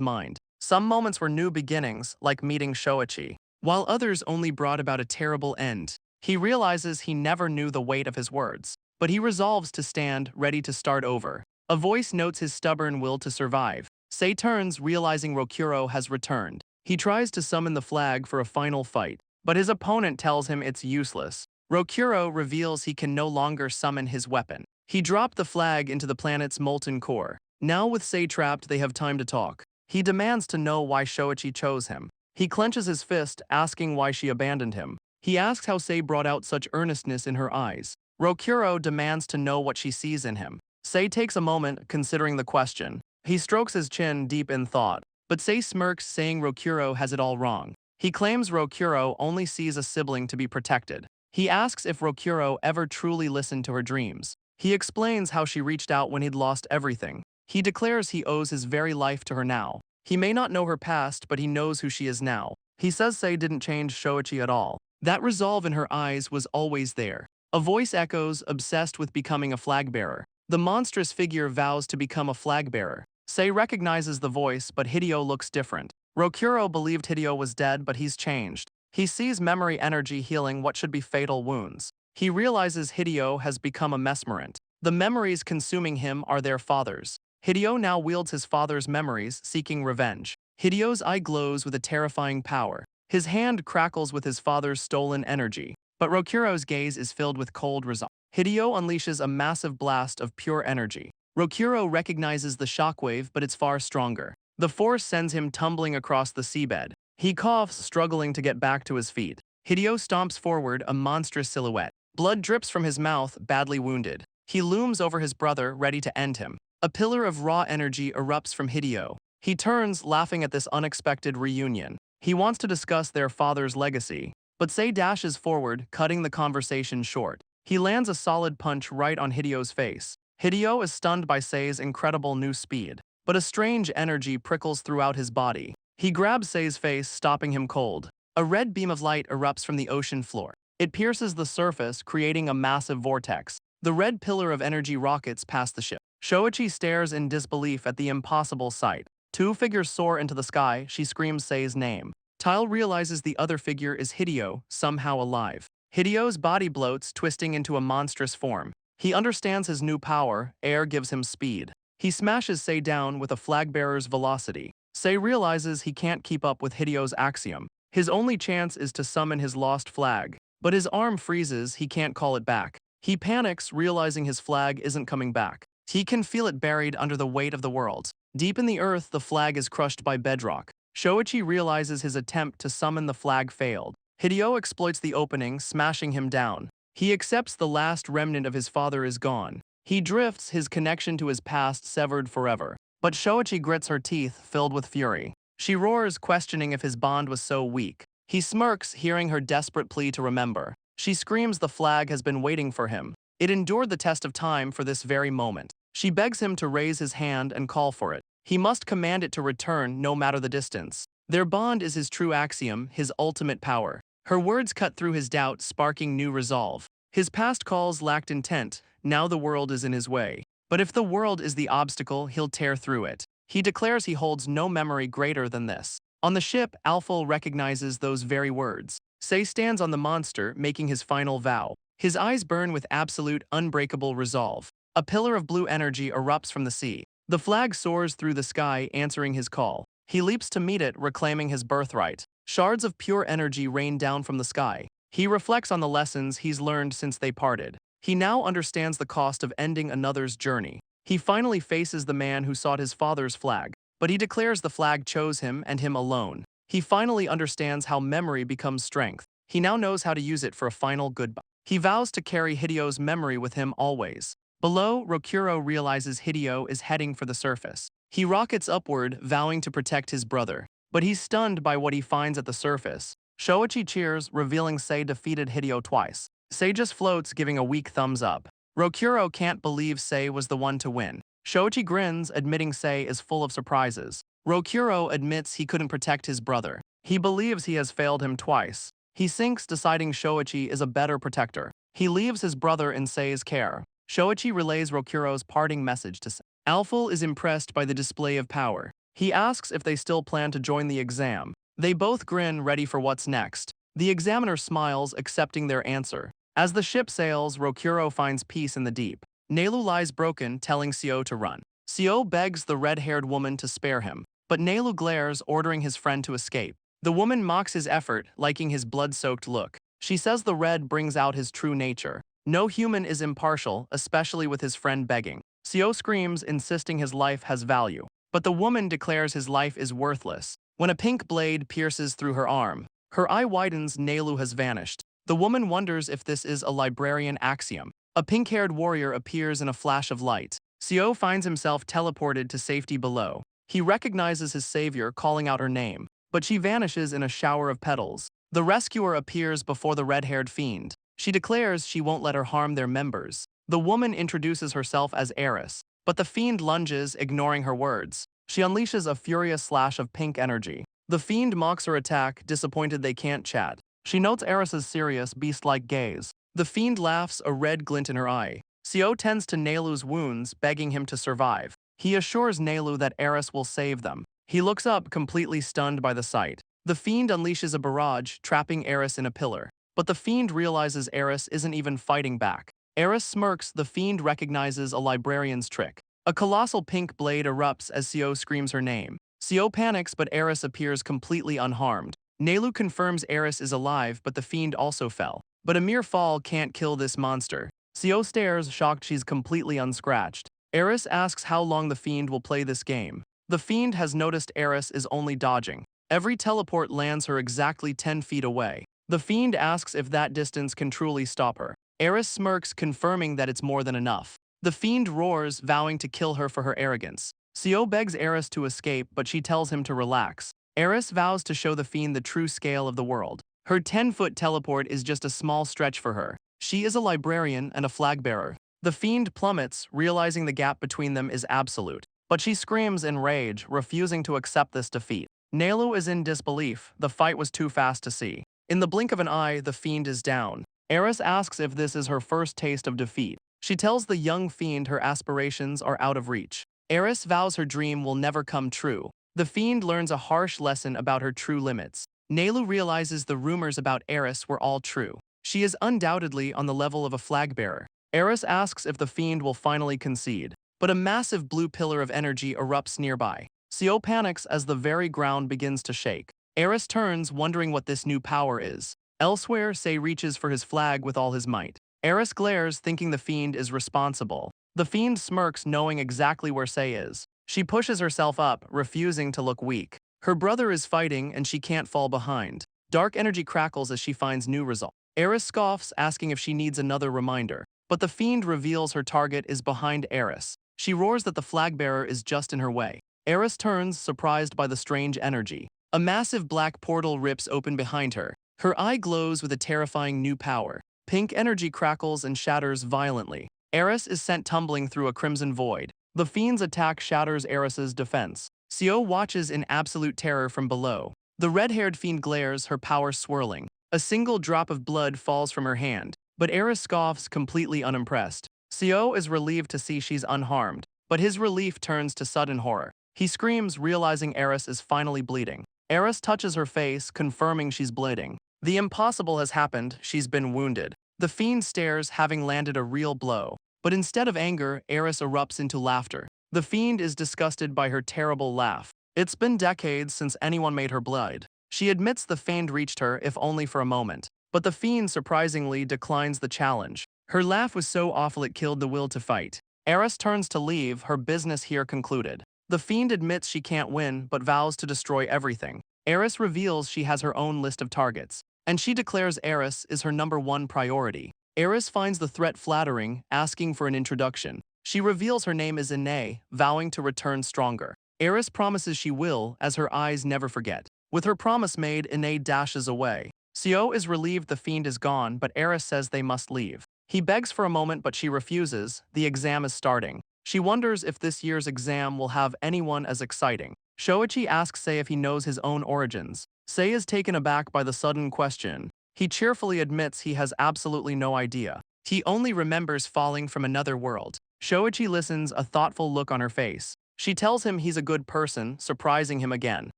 mind. Some moments were new beginnings, like meeting Shoichi, while others only brought about a terrible end. He realizes he never knew the weight of his words, but he resolves to stand, ready to start over. A voice notes his stubborn will to survive. Sei turns, realizing Rokuro has returned. He tries to summon the flag for a final fight, but his opponent tells him it's useless. Rokuro reveals he can no longer summon his weapon. He dropped the flag into the planet's molten core. Now with Sei trapped, they have time to talk. He demands to know why Shoichi chose him. He clenches his fist, asking why she abandoned him. He asks how Sei brought out such earnestness in her eyes. Rokuro demands to know what she sees in him. Sei takes a moment, considering the question. He strokes his chin, deep in thought. But Sei smirks, saying Rokuro has it all wrong. He claims Rokuro only sees a sibling to be protected. He asks if Rokuro ever truly listened to her dreams. He explains how she reached out when he'd lost everything. He declares he owes his very life to her now. He may not know her past, but he knows who she is now. He says Sei didn't change Shoichi at all. That resolve in her eyes was always there. A voice echoes, obsessed with becoming a flagbearer. The monstrous figure vows to become a flagbearer. Sei recognizes the voice, but Hideo looks different. Rokuro believed Hideo was dead, but he's changed. He sees memory energy healing what should be fatal wounds. He realizes Hideo has become a mesmerant. The memories consuming him are their father's. Hideo now wields his father's memories, seeking revenge. Hideo's eye glows with a terrifying power. His hand crackles with his father's stolen energy. But Rokuro's gaze is filled with cold resolve. Hideo unleashes a massive blast of pure energy. Rokuro recognizes the shockwave, but it's far stronger. The force sends him tumbling across the seabed. He coughs, struggling to get back to his feet. Hideo stomps forward, a monstrous silhouette. Blood drips from his mouth, badly wounded. He looms over his brother, ready to end him. A pillar of raw energy erupts from Hideo. He turns, laughing at this unexpected reunion. He wants to discuss their father's legacy, but Sei dashes forward, cutting the conversation short. He lands a solid punch right on Hideo's face. Hideo is stunned by Sei's incredible new speed, but a strange energy prickles throughout his body. He grabs Sei's face, stopping him cold. A red beam of light erupts from the ocean floor. It pierces the surface, creating a massive vortex. The red pillar of energy rockets past the ship. Shoichi stares in disbelief at the impossible sight. Two figures soar into the sky. She screams Sei's name. Tile realizes the other figure is Hideo, somehow alive. Hideo's body bloats, twisting into a monstrous form. He understands his new power. Air gives him speed. He smashes Sei down with a flagbearer's velocity. Sei realizes he can't keep up with Hideo's axiom. His only chance is to summon his lost flag. But his arm freezes, he can't call it back. He panics, realizing his flag isn't coming back. He can feel it buried under the weight of the world. Deep in the earth, the flag is crushed by bedrock. Shoichi realizes his attempt to summon the flag failed. Hideo exploits the opening, smashing him down. He accepts the last remnant of his father is gone. He drifts, his connection to his past severed forever. But Shoichi grits her teeth, filled with fury. She roars, questioning if his bond was so weak. He smirks, hearing her desperate plea to remember. She screams the flag has been waiting for him. It endured the test of time for this very moment. She begs him to raise his hand and call for it. He must command it to return, no matter the distance. Their bond is his true axiom, his ultimate power. Her words cut through his doubt, sparking new resolve. His past calls lacked intent, now the world is in his way. But if the world is the obstacle, he'll tear through it. He declares he holds no memory greater than this. On the ship, Alphal recognizes those very words. Sei stands on the monster, making his final vow. His eyes burn with absolute, unbreakable resolve. A pillar of blue energy erupts from the sea. The flag soars through the sky, answering his call. He leaps to meet it, reclaiming his birthright. Shards of pure energy rain down from the sky. He reflects on the lessons he's learned since they parted. He now understands the cost of ending another's journey. He finally faces the man who sought his father's flag, but he declares the flag chose him and him alone. He finally understands how memory becomes strength. He now knows how to use it for a final goodbye. He vows to carry Hideo's memory with him always. Below, Rokuro realizes Hideo is heading for the surface. He rockets upward, vowing to protect his brother. But he's stunned by what he finds at the surface. Shoichi cheers, revealing Sei defeated Hideo twice. Sei just floats, giving a weak thumbs up. Rokuro can't believe Sei was the one to win. Shoichi grins, admitting Sei is full of surprises. Rokuro admits he couldn't protect his brother. He believes he has failed him twice. He sinks, deciding Shoichi is a better protector. He leaves his brother in Sei's care. Shoichi relays Rokuro's parting message to Sei. Alfil is impressed by the display of power. He asks if they still plan to join the exam. They both grin, ready for what's next. The examiner smiles, accepting their answer. As the ship sails, Rokuro finds peace in the deep. Nelu lies broken, telling Seo to run. Seo begs the red-haired woman to spare him, but Nelu glares, ordering his friend to escape. The woman mocks his effort, liking his blood-soaked look. She says the red brings out his true nature. No human is impartial, especially with his friend begging. Seo screams, insisting his life has value. But the woman declares his life is worthless. When a pink blade pierces through her arm, her eye widens. Nelu has vanished. The woman wonders if this is a librarian axiom. A pink-haired warrior appears in a flash of light. Seo finds himself teleported to safety below. He recognizes his savior, calling out her name, but she vanishes in a shower of petals. The rescuer appears before the red-haired fiend. She declares she won't let her harm their members. The woman introduces herself as Eris, but the fiend lunges, ignoring her words. She unleashes a furious slash of pink energy. The fiend mocks her attack, disappointed they can't chat. She notes Eris's serious, beast-like gaze. The fiend laughs, a red glint in her eye. Seo tends to Nelu's wounds, begging him to survive. He assures Nelu that Eris will save them. He looks up, completely stunned by the sight. The fiend unleashes a barrage, trapping Eris in a pillar. But the fiend realizes Eris isn't even fighting back. Eris smirks. The fiend recognizes a librarian's trick. A colossal pink blade erupts as Seo screams her name. Seo panics, but Eris appears completely unharmed. Nelu confirms Eris is alive, but the fiend also fell. But a mere fall can't kill this monster. Seo stares, shocked she's completely unscratched. Eris asks how long the fiend will play this game. The fiend has noticed Eris is only dodging. Every teleport lands her exactly 10 feet away. The fiend asks if that distance can truly stop her. Eris smirks, confirming that it's more than enough. The fiend roars, vowing to kill her for her arrogance. Seo begs Eris to escape, but she tells him to relax. Eris vows to show the fiend the true scale of the world. Her 10-foot teleport is just a small stretch for her. She is a librarian and a flagbearer. The fiend plummets, realizing the gap between them is absolute. But she screams in rage, refusing to accept this defeat. Nelu is in disbelief. The fight was too fast to see. In the blink of an eye, the fiend is down. Eris asks if this is her first taste of defeat. She tells the young fiend her aspirations are out of reach. Eris vows her dream will never come true. The fiend learns a harsh lesson about her true limits. Nelu realizes the rumors about Eris were all true. She is undoubtedly on the level of a flagbearer. Eris asks if the fiend will finally concede, but a massive blue pillar of energy erupts nearby. Seo panics as the very ground begins to shake. Eris turns, wondering what this new power is. Elsewhere, Sei reaches for his flag with all his might. Eris glares, thinking the fiend is responsible. The fiend smirks, knowing exactly where Sei is. She pushes herself up, refusing to look weak. Her brother is fighting, and she can't fall behind. Dark energy crackles as she finds new result. Eris scoffs, asking if she needs another reminder. But the fiend reveals her target is behind Eris. She roars that the flagbearer is just in her way. Eris turns, surprised by the strange energy. A massive black portal rips open behind her. Her eye glows with a terrifying new power. Pink energy crackles and shatters violently. Eris is sent tumbling through a crimson void. The fiend's attack shatters Eris's defense. Seo watches in absolute terror from below. The red-haired fiend glares, her power swirling. A single drop of blood falls from her hand, but Eris scoffs, completely unimpressed. Seo is relieved to see she's unharmed, but his relief turns to sudden horror. He screams, realizing Eris is finally bleeding. Eris touches her face, confirming she's bleeding. The impossible has happened, she's been wounded. The fiend stares, having landed a real blow. But instead of anger, Eris erupts into laughter. The fiend is disgusted by her terrible laugh. It's been decades since anyone made her bleed. She admits the fiend reached her, if only for a moment. But the fiend surprisingly declines the challenge. Her laugh was so awful it killed the will to fight. Eris turns to leave, her business here concluded. The fiend admits she can't win, but vows to destroy everything. Eris reveals she has her own list of targets, and she declares Eris is her #1 priority. Eris finds the threat flattering, asking for an introduction. She reveals her name is Ine, vowing to return stronger. Eris promises she will, as her eyes never forget. With her promise made, Ine dashes away. Seo is relieved the fiend is gone, but Eris says they must leave. He begs for a moment, but she refuses. The exam is starting. She wonders if this year's exam will have anyone as exciting. Shoichi asks Sei if he knows his own origins. Sei is taken aback by the sudden question. He cheerfully admits he has absolutely no idea. He only remembers falling from another world. Shoichi listens, a thoughtful look on her face. She tells him he's a good person, surprising him again.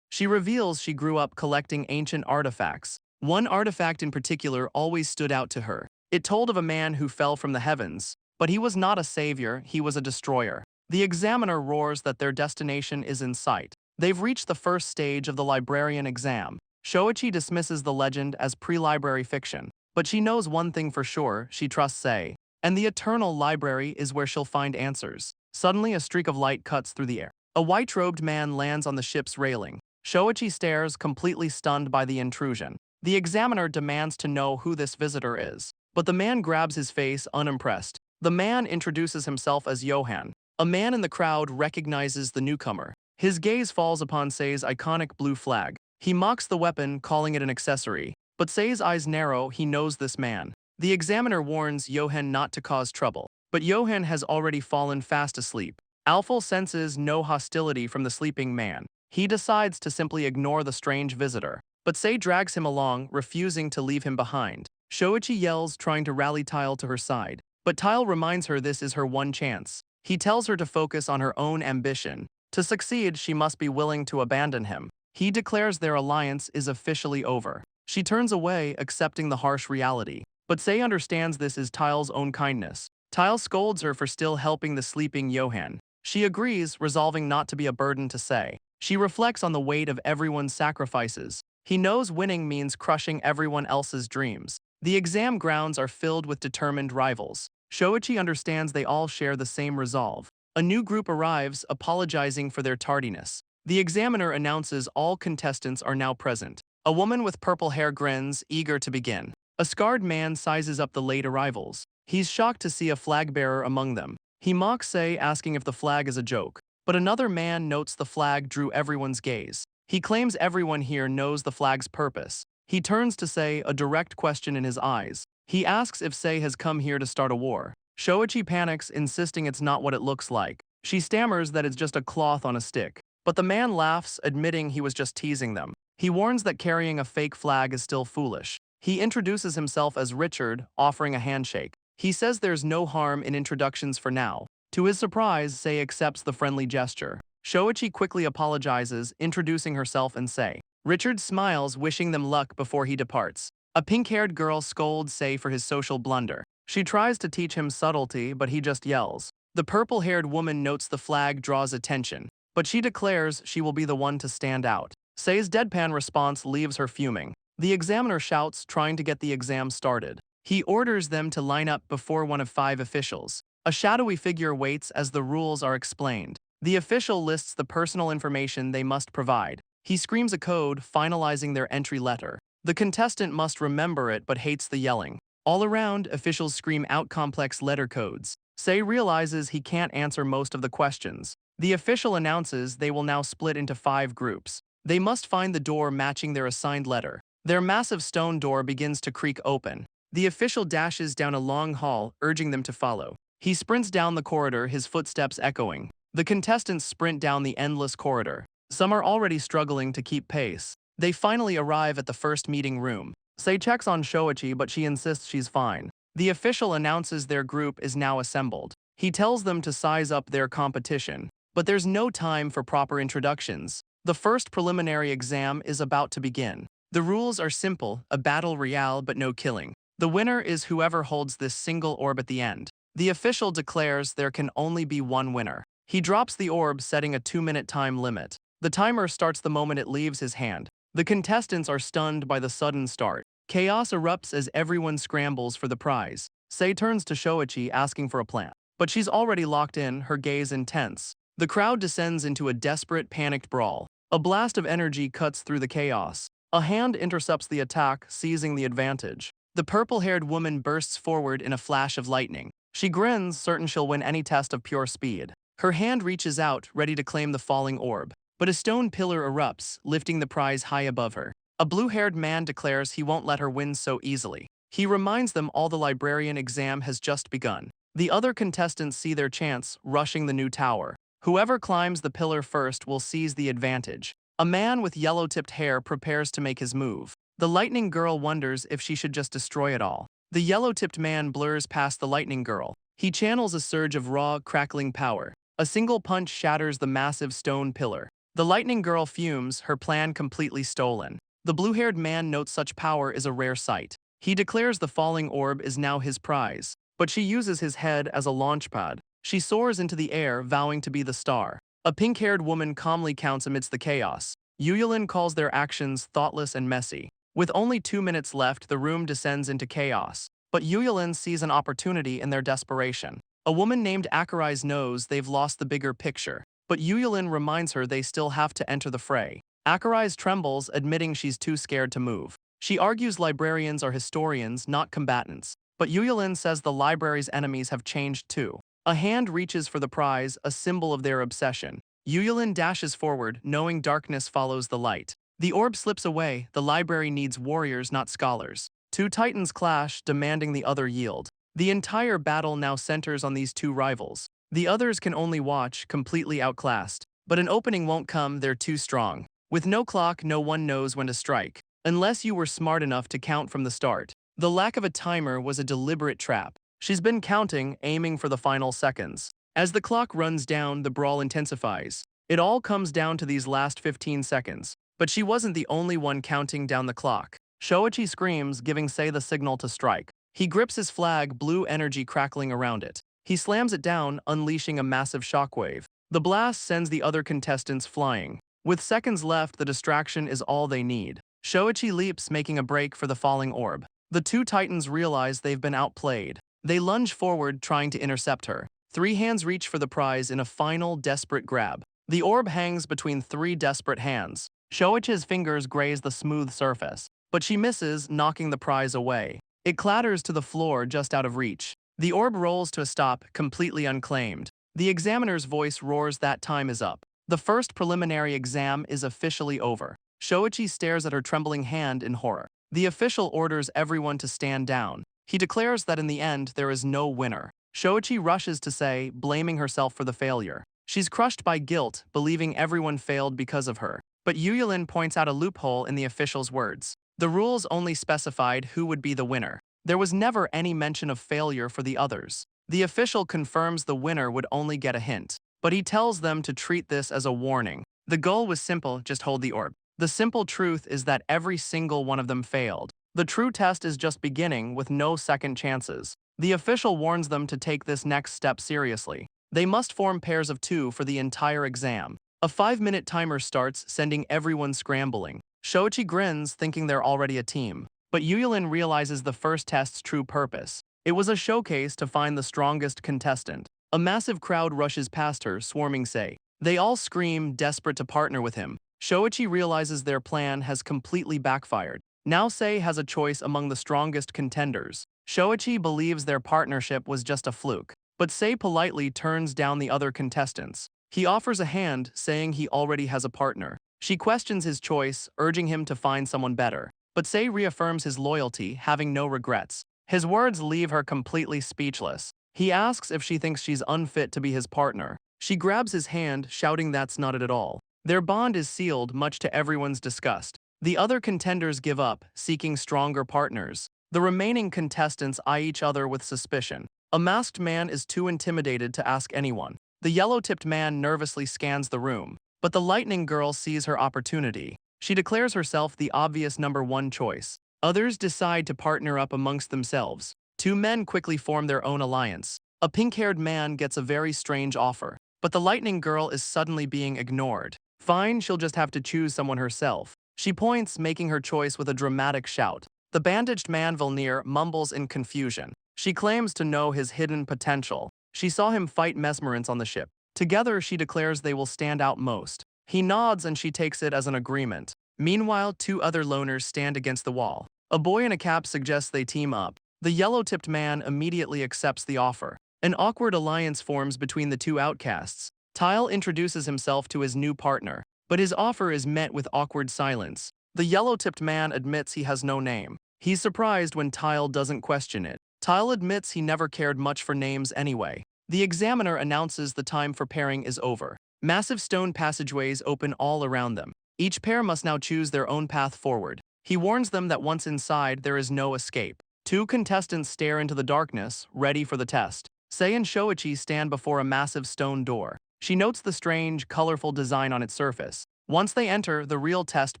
She reveals she grew up collecting ancient artifacts. One artifact in particular always stood out to her. It told of a man who fell from the heavens, but he was not a savior, he was a destroyer. The examiner roars that their destination is in sight. They've reached the first stage of the librarian exam. Shoichi dismisses the legend as pre-library fiction, but she knows one thing for sure, she trusts Sei. And the eternal library is where she'll find answers. Suddenly, a streak of light cuts through the air. A white-robed man lands on the ship's railing. Shoichi stares, completely stunned by the intrusion. The examiner demands to know who this visitor is, but the man grabs his face, unimpressed. The man introduces himself as Johann. A man in the crowd recognizes the newcomer. His gaze falls upon Sei's iconic blue flag. He mocks the weapon, calling it an accessory. But Sei's eyes narrow, he knows this man. The examiner warns Johann not to cause trouble, but Johann has already fallen fast asleep. Alfil senses no hostility from the sleeping man. He decides to simply ignore the strange visitor, but Sei drags him along, refusing to leave him behind. Shoichi yells, trying to rally Tile to her side, but Tile reminds her this is her one chance. He tells her to focus on her own ambition. To succeed, she must be willing to abandon him. He declares their alliance is officially over. She turns away, accepting the harsh reality. But Sei understands this is Tile's own kindness. Tile scolds her for still helping the sleeping Johann. She agrees, resolving not to be a burden to Sei. She reflects on the weight of everyone's sacrifices. He knows winning means crushing everyone else's dreams. The exam grounds are filled with determined rivals. Shoichi understands they all share the same resolve. A new group arrives, apologizing for their tardiness. The examiner announces all contestants are now present. A woman with purple hair grins, eager to begin. A scarred man sizes up the late arrivals. He's shocked to see a flagbearer among them. He mocks Sei, asking if the flag is a joke. But another man notes the flag drew everyone's gaze. He claims everyone here knows the flag's purpose. He turns to Sei, a direct question in his eyes. He asks if Sei has come here to start a war. Shoichi panics, insisting it's not what it looks like. She stammers that it's just a cloth on a stick. But the man laughs, admitting he was just teasing them. He warns that carrying a fake flag is still foolish. He introduces himself as Richard, offering a handshake. He says there's no harm in introductions for now. To his surprise, Sei accepts the friendly gesture. Shoichi quickly apologizes, introducing herself and Sei. Richard smiles, wishing them luck before he departs. A pink-haired girl scolds Sei for his social blunder. She tries to teach him subtlety, but he just yells. The purple-haired woman notes the flag draws attention, but she declares she will be the one to stand out. Sei's deadpan response leaves her fuming. The examiner shouts, trying to get the exam started. He orders them to line up before one of 5 officials. A shadowy figure waits as the rules are explained. The official lists the personal information they must provide. He screams a code, finalizing their entry letter. The contestant must remember it but hates the yelling. All around, officials scream out complex letter codes. Sei realizes he can't answer most of the questions. The official announces they will now split into 5 groups. They must find the door matching their assigned letter. Their massive stone door begins to creak open. The official dashes down a long hall, urging them to follow. He sprints down the corridor, his footsteps echoing. The contestants sprint down the endless corridor. Some are already struggling to keep pace. They finally arrive at the first meeting room. Sei checks on Shoichi, but she insists she's fine. The official announces their group is now assembled. He tells them to size up their competition. But there's no time for proper introductions. The first preliminary exam is about to begin. The rules are simple, a battle royale but no killing. The winner is whoever holds this single orb at the end. The official declares there can only be one winner. He drops the orb, setting a 2-minute time limit. The timer starts the moment it leaves his hand. The contestants are stunned by the sudden start. Chaos erupts as everyone scrambles for the prize. Sei turns to Shoichi, asking for a plan. But she's already locked in, her gaze intense. The crowd descends into a desperate, panicked brawl. A blast of energy cuts through the chaos. A hand intercepts the attack, seizing the advantage. The purple-haired woman bursts forward in a flash of lightning. She grins, certain she'll win any test of pure speed. Her hand reaches out, ready to claim the falling orb. But a stone pillar erupts, lifting the prize high above her. A blue-haired man declares he won't let her win so easily. He reminds them all the librarian exam has just begun. The other contestants see their chance, rushing the new tower. Whoever climbs the pillar first will seize the advantage. A man with yellow-tipped hair prepares to make his move. The lightning girl wonders if she should just destroy it all. The yellow-tipped man blurs past the lightning girl. He channels a surge of raw, crackling power. A single punch shatters the massive stone pillar. The lightning girl fumes, her plan completely stolen. The blue-haired man notes such power is a rare sight. He declares the falling orb is now his prize, but she uses his head as a launchpad. She soars into the air, vowing to be the star. A pink-haired woman calmly counts amidst the chaos. Yuyulin calls their actions thoughtless and messy. With only 2 minutes left, the room descends into chaos. But Yuyulin sees an opportunity in their desperation. A woman named Akarai knows they've lost the bigger picture, but Yuyulin reminds her they still have to enter the fray. Akarai trembles, admitting she's too scared to move. She argues librarians are historians, not combatants. But Yuyulin says the library's enemies have changed too. A hand reaches for the prize, a symbol of their obsession. Yuyulin dashes forward, knowing darkness follows the light. The orb slips away. The library needs warriors, not scholars. Two titans clash, demanding the other yield. The entire battle now centers on these two rivals. The others can only watch, completely outclassed. But an opening won't come, they're too strong. With no clock, no one knows when to strike. Unless you were smart enough to count from the start. The lack of a timer was a deliberate trap. She's been counting, aiming for the final seconds. As the clock runs down, the brawl intensifies. It all comes down to these last 15 seconds. But she wasn't the only one counting down the clock. Shoichi screams, giving Sei the signal to strike. He grips his flag, blue energy crackling around it. He slams it down, unleashing a massive shockwave. The blast sends the other contestants flying. With seconds left, the distraction is all they need. Shoichi leaps, making a break for the falling orb. The two titans realize they've been outplayed. They lunge forward, trying to intercept her. Three hands reach for the prize in a final, desperate grab. The orb hangs between three desperate hands. Shoichi's fingers graze the smooth surface, but she misses, knocking the prize away. It clatters to the floor just out of reach. The orb rolls to a stop, completely unclaimed. The examiner's voice roars that time is up. The first preliminary exam is officially over. Shoichi stares at her trembling hand in horror. The official orders everyone to stand down. He declares that in the end, there is no winner. Shoichi rushes to Sei, blaming herself for the failure. She's crushed by guilt, believing everyone failed because of her. But Yuyulin points out a loophole in the official's words. The rules only specified who would be the winner. There was never any mention of failure for the others. The official confirms the winner would only get a hint. But he tells them to treat this as a warning. The goal was simple, just hold the orb. The simple truth is that every single one of them failed. The true test is just beginning, with no second chances. The official warns them to take this next step seriously. They must form pairs of 2 for the entire exam. A 5-minute timer starts, sending everyone scrambling. Shoichi grins, thinking they're already a team. But Yuyulin realizes the first test's true purpose. It was a showcase to find the strongest contestant. A massive crowd rushes past her, swarming Sei. They all scream, desperate to partner with him. Shoichi realizes their plan has completely backfired. Now Sei has a choice among the strongest contenders. Shoichi believes their partnership was just a fluke. But Sei politely turns down the other contestants. He offers a hand, saying he already has a partner. She questions his choice, urging him to find someone better. But Sei reaffirms his loyalty, having no regrets. His words leave her completely speechless. He asks if she thinks she's unfit to be his partner. She grabs his hand, shouting that's not it at all. Their bond is sealed, much to everyone's disgust. The other contenders give up, seeking stronger partners. The remaining contestants eye each other with suspicion. A masked man is too intimidated to ask anyone. The yellow-tipped man nervously scans the room. But the lightning girl sees her opportunity. She declares herself the obvious number 1 choice. Others decide to partner up amongst themselves. 2 men quickly form their own alliance. A pink-haired man gets a very strange offer. But the lightning girl is suddenly being ignored. Fine, she'll just have to choose someone herself. She points, making her choice with a dramatic shout. The bandaged man Volnir mumbles in confusion. She claims to know his hidden potential. She saw him fight mesmerants on the ship. Together, she declares they will stand out most. He nods and she takes it as an agreement. Meanwhile, 2 other loners stand against the wall. A boy in a cap suggests they team up. The yellow-tipped man immediately accepts the offer. An awkward alliance forms between the 2 outcasts. Tile introduces himself to his new partner, but his offer is met with awkward silence. The yellow-tipped man admits he has no name. He's surprised when Tile doesn't question it. Tile admits he never cared much for names anyway. The examiner announces the time for pairing is over. Massive stone passageways open all around them. Each pair must now choose their own path forward. He warns them that once inside, there is no escape. Two contestants stare into the darkness, ready for the test. Sei and Shoichi stand before a massive stone door. She notes the strange, colorful design on its surface. Once they enter, the real test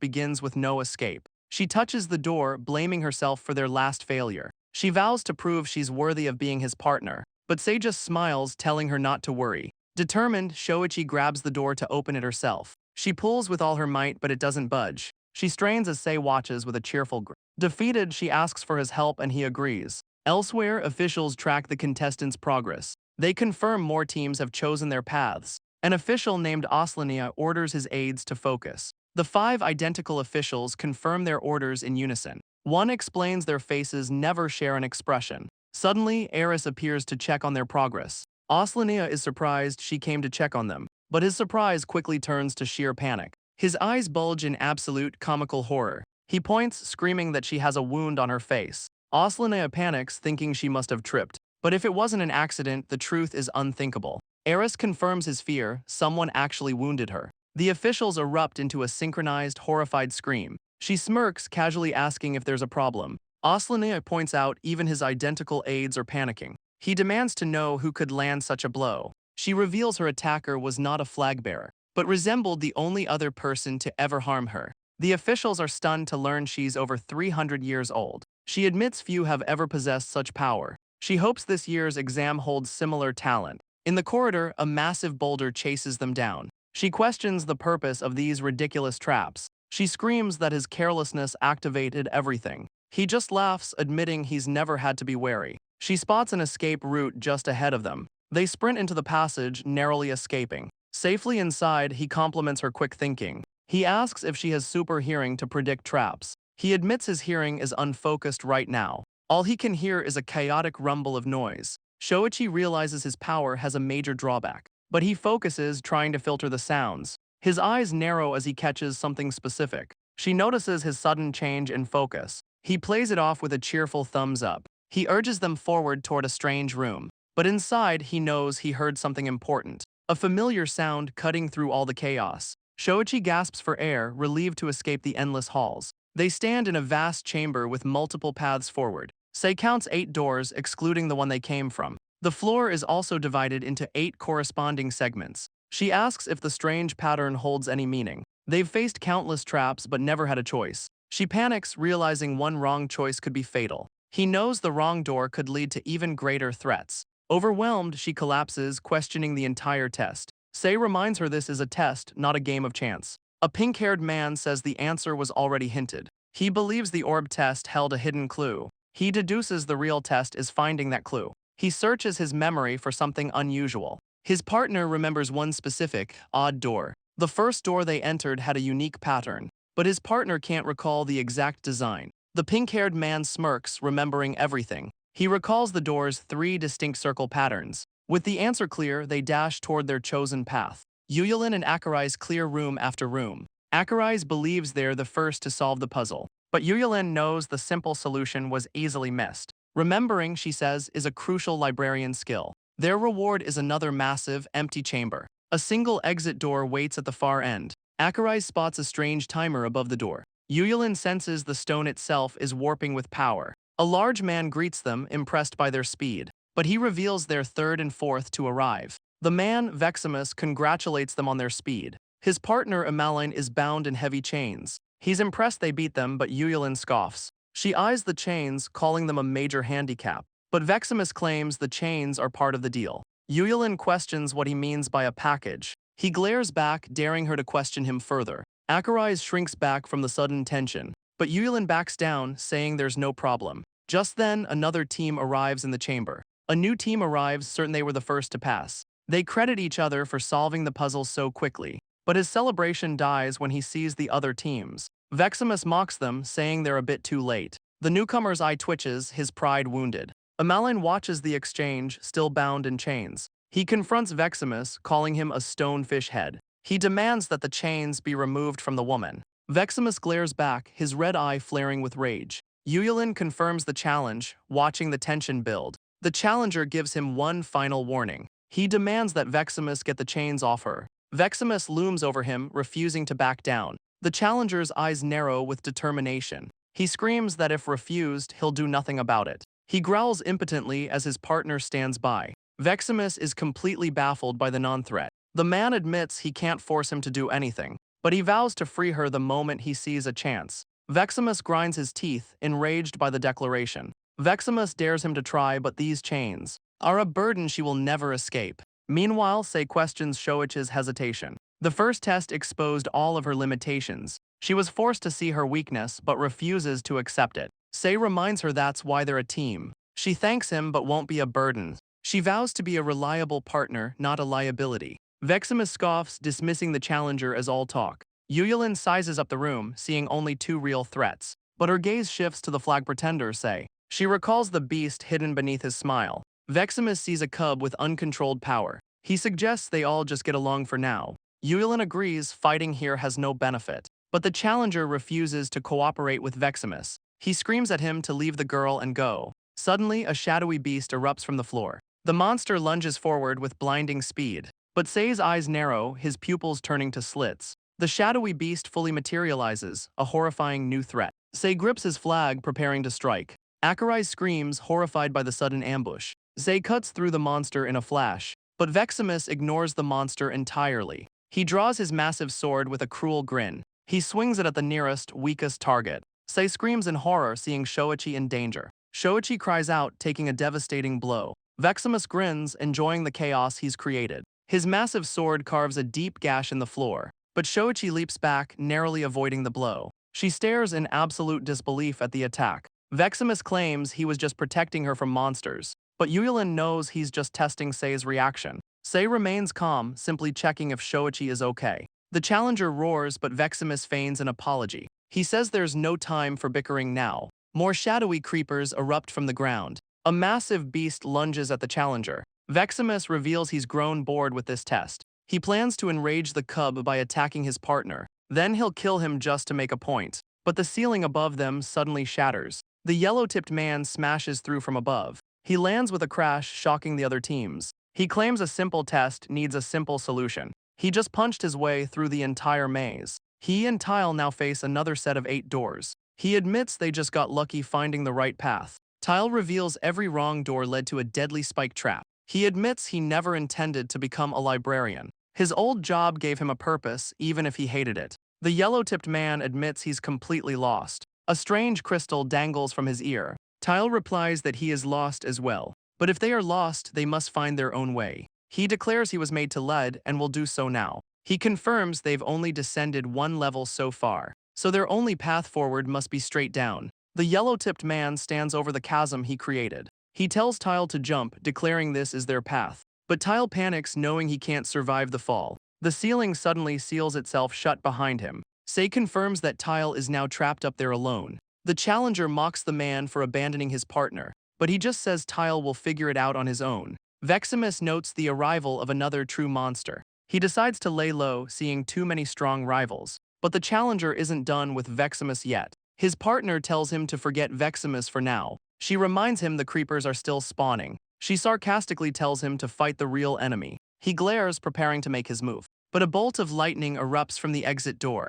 begins with no escape. She touches the door, blaming herself for their last failure. She vows to prove she's worthy of being his partner, but Sei just smiles, telling her not to worry. Determined, Shoichi grabs the door to open it herself. She pulls with all her might, but it doesn't budge. She strains as Sei watches with a cheerful grin. Defeated, she asks for his help and he agrees. Elsewhere, officials track the contestants' progress. They confirm more teams have chosen their paths. An official named Oslania orders his aides to focus. The 5 identical officials confirm their orders in unison. One explains their faces never share an expression. Suddenly, Eris appears to check on their progress. Oslania is surprised she came to check on them, but his surprise quickly turns to sheer panic. His eyes bulge in absolute comical horror. He points, screaming that she has a wound on her face. Oslania panics, thinking she must have tripped. But if it wasn't an accident, the truth is unthinkable. Eris confirms his fear, someone actually wounded her. The officials erupt into a synchronized, horrified scream. She smirks, casually asking if there's a problem. Oslania points out even his identical aides are panicking. He demands to know who could land such a blow. She reveals her attacker was not a flagbearer, but resembled the only other person to ever harm her. The officials are stunned to learn she's over 300 years old. She admits few have ever possessed such power. She hopes this year's exam holds similar talent. In the corridor, a massive boulder chases them down. She questions the purpose of these ridiculous traps. She screams that his carelessness activated everything. He just laughs, admitting he's never had to be wary. She spots an escape route just ahead of them. They sprint into the passage, narrowly escaping. Safely inside, he compliments her quick thinking. He asks if she has super hearing to predict traps. He admits his hearing is unfocused right now. All he can hear is a chaotic rumble of noise. Shoichi realizes his power has a major drawback, but he focuses, trying to filter the sounds. His eyes narrow as he catches something specific. She notices his sudden change in focus. He plays it off with a cheerful thumbs up. He urges them forward toward a strange room. But inside, he knows he heard something important. A familiar sound cutting through all the chaos. Shoichi gasps for air, relieved to escape the endless halls. They stand in a vast chamber with multiple paths forward. Sei counts 8 doors, excluding the one they came from. The floor is also divided into 8 corresponding segments. She asks if the strange pattern holds any meaning. They've faced countless traps but never had a choice. She panics, realizing one wrong choice could be fatal. He knows the wrong door could lead to even greater threats. Overwhelmed, she collapses, questioning the entire test. Sei reminds her this is a test, not a game of chance. A pink-haired man says the answer was already hinted. He believes the orb test held a hidden clue. He deduces the real test is finding that clue. He searches his memory for something unusual. His partner remembers one specific, odd door. The first door they entered had a unique pattern, but his partner can't recall the exact design. The pink-haired man smirks, remembering everything. He recalls the door's 3 distinct circle patterns. With the answer clear, they dash toward their chosen path. Yuyulin and Akurai's clear room after room. Akurai's believes they're the first to solve the puzzle, but Yuyulin knows the simple solution was easily missed. Remembering, she says, is a crucial librarian skill. Their reward is another massive, empty chamber. A single exit door waits at the far end. Akurai spots a strange timer above the door. Yuyulin senses the stone itself is warping with power. A large man greets them, impressed by their speed, but he reveals they're 3rd and 4th to arrive. The man, Veximus, congratulates them on their speed. His partner, Emaline, is bound in heavy chains. He's impressed they beat them, but Yuyulin scoffs. She eyes the chains, calling them a major handicap. But Veximus claims the chains are part of the deal. Yuyulin questions what he means by a package. He glares back, daring her to question him further. Akurai shrinks back from the sudden tension, but Yuyulin backs down, saying there's no problem. Just then, another team arrives in the chamber. A new team arrives, certain they were the first to pass. They credit each other for solving the puzzle so quickly, but his celebration dies when he sees the other teams. Veximus mocks them, saying they're a bit too late. The newcomer's eye twitches, his pride wounded. Emaline watches the exchange, still bound in chains. He confronts Veximus, calling him a stonefish head. He demands that the chains be removed from the woman. Veximus glares back, his red eye flaring with rage. Yuyulin confirms the challenge, watching the tension build. The challenger gives him one final warning. He demands that Veximus get the chains off her. Veximus looms over him, refusing to back down. The challenger's eyes narrow with determination. He screams that if refused, he'll do nothing about it. He growls impotently as his partner stands by. Veximus is completely baffled by the non-threat. The man admits he can't force him to do anything, but he vows to free her the moment he sees a chance. Veximus grinds his teeth, enraged by the declaration. Veximus dares him to try, but these chains are a burden she will never escape. Meanwhile, Sei questions Shoichi's hesitation. The first test exposed all of her limitations. She was forced to see her weakness, but refuses to accept it. Sei reminds her that's why they're a team. She thanks him but won't be a burden. She vows to be a reliable partner, not a liability. Veximus scoffs, dismissing the challenger as all talk. Yuyulin sizes up the room, seeing only two real threats. But her gaze shifts to the flag pretender, Sei. She recalls the beast hidden beneath his smile. Veximus sees a cub with uncontrolled power. He suggests they all just get along for now. Yuyulin agrees fighting here has no benefit. But the challenger refuses to cooperate with Veximus. He screams at him to leave the girl and go. Suddenly, a shadowy beast erupts from the floor. The monster lunges forward with blinding speed. But Sei's eyes narrow, his pupils turning to slits. The shadowy beast fully materializes, a horrifying new threat. Sei grips his flag, preparing to strike. Akurei screams, horrified by the sudden ambush. Sei cuts through the monster in a flash, but Veximus ignores the monster entirely. He draws his massive sword with a cruel grin. He swings it at the nearest, weakest target. Sei screams in horror, seeing Shoichi in danger. Shoichi cries out, taking a devastating blow. Veximus grins, enjoying the chaos he's created. His massive sword carves a deep gash in the floor, but Shoichi leaps back, narrowly avoiding the blow. She stares in absolute disbelief at the attack. Veximus claims he was just protecting her from monsters, but Yuyulin knows he's just testing Sei's reaction. Sei remains calm, simply checking if Shoichi is okay. The challenger roars, but Veximus feigns an apology. He says there's no time for bickering now. More shadowy creepers erupt from the ground. A massive beast lunges at the challenger. Veximus reveals he's grown bored with this test. He plans to enrage the cub by attacking his partner. Then he'll kill him just to make a point. But the ceiling above them suddenly shatters. The yellow-tipped man smashes through from above. He lands with a crash, shocking the other teams. He claims a simple test needs a simple solution. He just punched his way through the entire maze. He and Tile now face another set of 8 doors. He admits they just got lucky finding the right path. Tile reveals every wrong door led to a deadly spike trap. He admits he never intended to become a librarian. His old job gave him a purpose, even if he hated it. The yellow-tipped man admits he's completely lost. A strange crystal dangles from his ear. Tile replies that he is lost as well. But if they are lost, they must find their own way. He declares he was made to lead and will do so now. He confirms they've only descended 1 level so far, so their only path forward must be straight down. The yellow-tipped man stands over the chasm he created. He tells Tile to jump, declaring this is their path. But Tile panics, knowing he can't survive the fall. The ceiling suddenly seals itself shut behind him. Sei confirms that Tile is now trapped up there alone. The challenger mocks the man for abandoning his partner, but he just says Tile will figure it out on his own. Veximus notes the arrival of another true monster. He decides to lay low, seeing too many strong rivals. But the challenger isn't done with Veximus yet. His partner tells him to forget Veximus for now. She reminds him the creepers are still spawning. She sarcastically tells him to fight the real enemy. He glares, preparing to make his move. But a bolt of lightning erupts from the exit door.